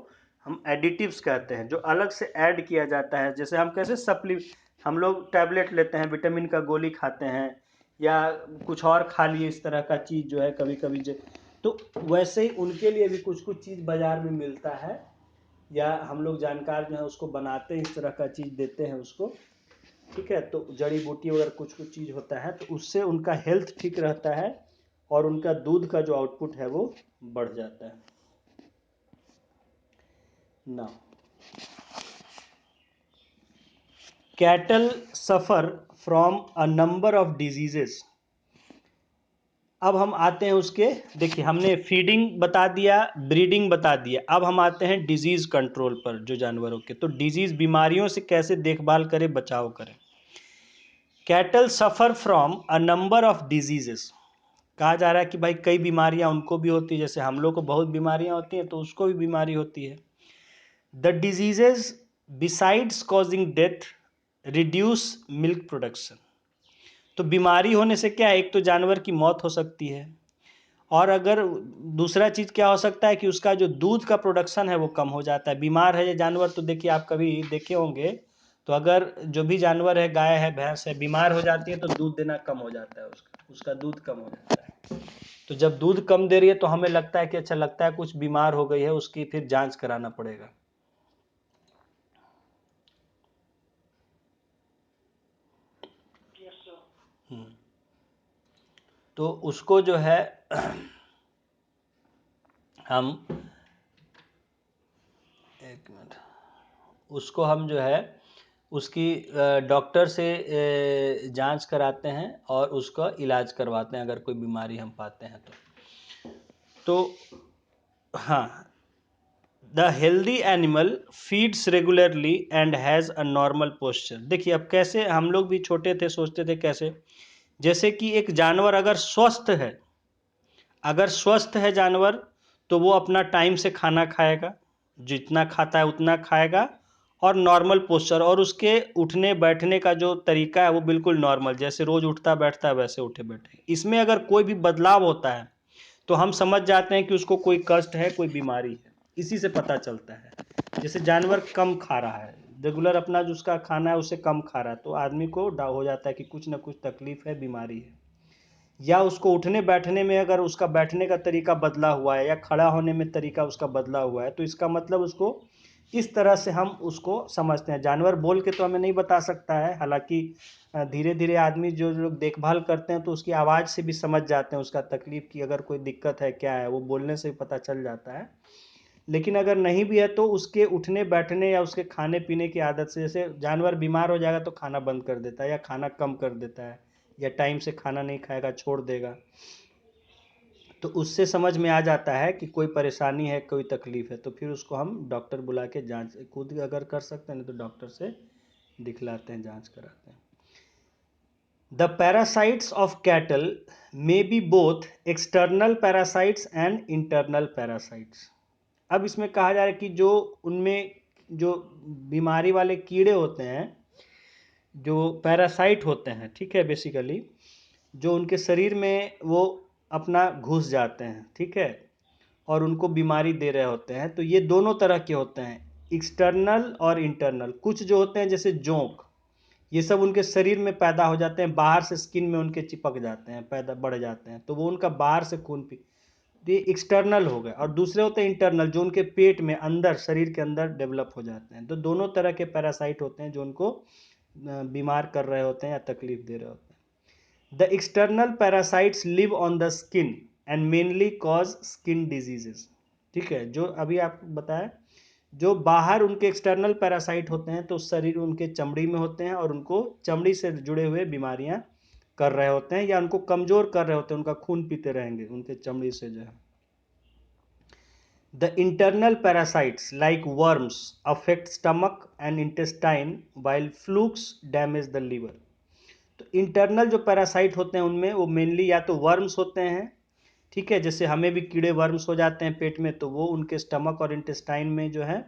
हम एडिटिव्स कहते हैं, जो अलग से ऐड किया जाता है। जैसे हम कैसे हम लोग टैबलेट लेते हैं, विटामिन का गोली खाते हैं, या कुछ और खा लिए इस तरह का चीज़ जो है कभी कभी तो वैसे ही उनके लिए भी कुछ कुछ चीज़ बाज़ार में मिलता है, या हम लोग जानकार जो है उसको बनाते हैं, इस तरह का चीज़ देते हैं उसको, ठीक है। तो जड़ी बूटी वगैरह कुछ कुछ चीज़ होता है, तो उससे उनका हेल्थ ठीक रहता है, और उनका दूध का जो आउटपुट है वो बढ़ जाता है। Now, cattle suffer from a number of diseases। अब हम आते हैं उसके, देखिए हमने फीडिंग बता दिया, ब्रीडिंग बता दिया, अब हम आते हैं डिजीज कंट्रोल पर, जो जानवरों के, तो डिजीज, बीमारियों से कैसे देखभाल करें, बचाव करें। Cattle suffer from a number of diseases. कहा जा रहा है कि भाई कई बीमारियां उनको भी होती है, जैसे हम लोग को बहुत बीमारियां होती हैं, तो उसको भी बीमारी होती है। The diseases besides causing death reduce milk production. तो बीमारी होने से क्या है, एक तो जानवर की मौत हो सकती है, और अगर दूसरा चीज़ क्या हो सकता है कि उसका जो दूध का प्रोडक्शन है वो कम हो जाता है। बीमार है ये जानवर, तो देखिए आप कभी देखे होंगे, तो अगर जो भी जानवर है, गाय है, भैंस है, बीमार हो जाती है, तो दूध देना कम हो जाता है, उसका दूध कम हो जाता है। तो जब दूध कम दे रही है, तो हमें लगता है कि अच्छा, लगता है कुछ बीमार हो गई है, उसकी फिर जांच कराना पड़ेगा। Yes, sir. तो उसको जो है हम, एक मिनट, उसको हम जो है उसकी डॉक्टर से जांच कराते हैं, और उसका इलाज करवाते हैं, अगर कोई बीमारी हम पाते हैं तो हाँ, the healthy animal feeds regularly and has a normal posture. देखिए अब कैसे हम लोग भी छोटे थे सोचते थे कैसे, जैसे कि एक जानवर अगर स्वस्थ है जानवर तो वो अपना टाइम से खाना खाएगा, जितना खाता है उतना खाएगा, और नॉर्मल पोस्चर, और उसके उठने बैठने का जो तरीका है वो बिल्कुल नॉर्मल, जैसे रोज उठता बैठता है वैसे उठे बैठे। इसमें अगर कोई भी बदलाव होता है तो हम समझ जाते हैं कि उसको कोई कष्ट है, कोई बीमारी है, इसी से पता चलता है। जैसे जानवर कम खा रहा है, रेगुलर अपना जो उसका खाना है उससे कम खा रहा है, तो आदमी को डाउ हो जाता है कि कुछ ना कुछ तकलीफ है, बीमारी है। या उसको उठने बैठने में अगर उसका बैठने का तरीका बदला हुआ है या खड़ा होने में तरीका उसका बदला हुआ है, तो इसका मतलब उसको इस तरह से हम उसको समझते हैं। जानवर बोल के तो हमें नहीं बता सकता है, हालांकि धीरे धीरे आदमी जो लोग देखभाल करते हैं तो उसकी आवाज़ से भी समझ जाते हैं उसका तकलीफ की, अगर कोई दिक्कत है क्या है, वो बोलने से भी पता चल जाता है। लेकिन अगर नहीं भी है तो उसके उठने बैठने या उसके खाने पीने की आदत से, जैसे जानवर बीमार हो जाएगा तो खाना बंद कर देता है या खाना कम कर देता है या टाइम से खाना नहीं खाएगा, छोड़ देगा, तो उससे समझ में आ जाता है कि कोई परेशानी है, कोई तकलीफ है, तो फिर उसको हम डॉक्टर बुला के जांच खुद अगर कर सकते हैं नहीं तो डॉक्टर से दिखलाते हैं, जांच कराते हैं। The parasites of cattle may be both external parasites and internal parasites. अब इसमें कहा जा रहा है कि जो उनमें जो बीमारी वाले कीड़े होते हैं, जो पैरासाइट होते हैं, ठीक है, बेसिकली जो उनके शरीर में वो अपना घुस जाते हैं, ठीक है, और उनको बीमारी दे रहे होते हैं, तो ये दोनों तरह के होते हैं, एक्सटर्नल और इंटरनल। कुछ जो होते हैं जैसे जोंक, ये सब उनके शरीर में पैदा हो जाते हैं, बाहर से स्किन में उनके चिपक जाते हैं, पैदा बढ़ जाते हैं, तो वो उनका बाहर से खून पी, तो ये एक्सटर्नल हो गए। और दूसरे होते हैं इंटरनल, जो उनके पेट में अंदर, शरीर के अंदर डेवलप हो जाते हैं। तो दोनों तरह के पैरासाइट होते हैं जो उनको बीमार कर रहे होते हैं या तकलीफ दे रहे होते हैं। The external parasites live on the skin and mainly cause skin diseases. ठीक है, जो अभी आपको बताया, जो बाहर उनके एक्सटर्नल पैरासाइट होते हैं तो शरीर उनके चमड़ी में होते हैं और उनको चमड़ी से जुड़े हुए बीमारियां कर रहे होते हैं या उनको कमजोर कर रहे होते हैं, उनका खून पीते रहेंगे उनके चमड़ी से जो है। The internal parasites like worms affect stomach and intestine while flukes damage the liver. तो इंटरनल जो पैरासाइट होते हैं उनमें वो मेनली या तो वर्म्स होते हैं, ठीक है, जैसे हमें भी कीड़े वर्म्स हो जाते हैं पेट में, तो वो उनके स्टमक और इंटेस्टाइन में जो है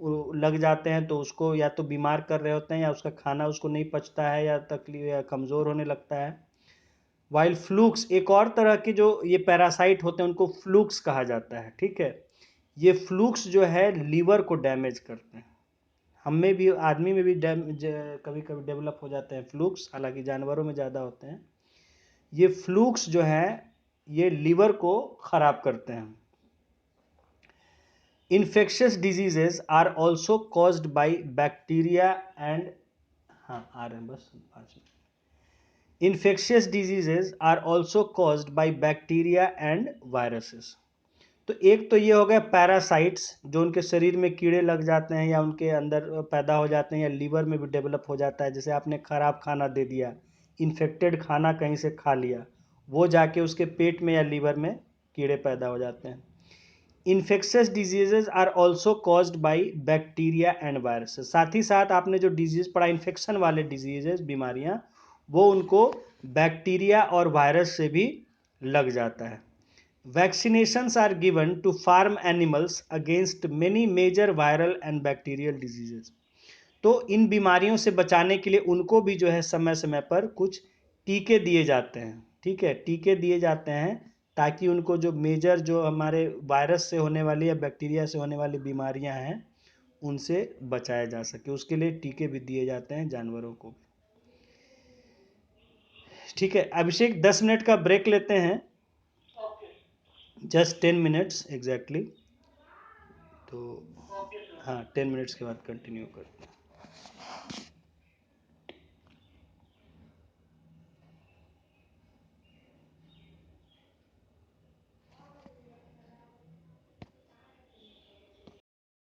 लग जाते हैं, तो उसको या तो बीमार कर रहे होते हैं या उसका खाना उसको नहीं पचता है या तकलीफ या कमज़ोर होने लगता है। वाइल फ्लूक्स, एक और तरह के जो ये पैरासाइट होते हैं उनको फ्लूक्स कहा जाता है, ठीक है। ये फ्लूक्स जो है लीवर को डैमेज करते हैं। हम में भी, आदमी में भी कभी कभी डेवलप हो जाते हैं फ्लूक्स, हालांकि जानवरों में ज़्यादा होते हैं। ये फ्लूक्स जो है ये लीवर को ख़राब करते हैं। Infectious diseases are also caused by bacteria and, हाँ आ रहे हैं बस 5 minute. Infectious diseases are also caused by bacteria and viruses. तो एक तो ये हो गया पैरासाइट्स, जो उनके शरीर में कीड़े लग जाते हैं या उनके अंदर पैदा हो जाते हैं या लीवर में भी डेवलप हो जाता है, जैसे आपने खराब खाना दे दिया, इन्फेक्टेड खाना कहीं से खा लिया, वो जाके उसके पेट में या लीवर में कीड़े पैदा हो जाते हैं। Infectious diseases are also caused by bacteria and viruses. साथ ही साथ आपने जो डिजीज पढ़ा इन्फेक्शन वाले डिजीजेज, बीमारियां, वो उनको बैक्टीरिया और वायरस से भी लग जाता है। Vaccinations are given to farm animals against many major viral and bacterial diseases. तो इन बीमारियों से बचाने के लिए उनको भी जो है समय समय पर कुछ टीके दिए जाते हैं, ठीक है, टीके दिए जाते हैं ताकि उनको जो मेजर जो हमारे वायरस से होने वाली या बैक्टीरिया से होने वाली बीमारियां हैं उनसे बचाया जा सके, उसके लिए टीके भी दिए जाते हैं जानवरों को। ठीक है अभिषेक, 10 मिनट का ब्रेक लेते हैं, जस्ट 10 मिनट्स एग्जैक्टली। तो ओके सर। हाँ 10 मिनट्स के बाद कंटिन्यू करते हैं।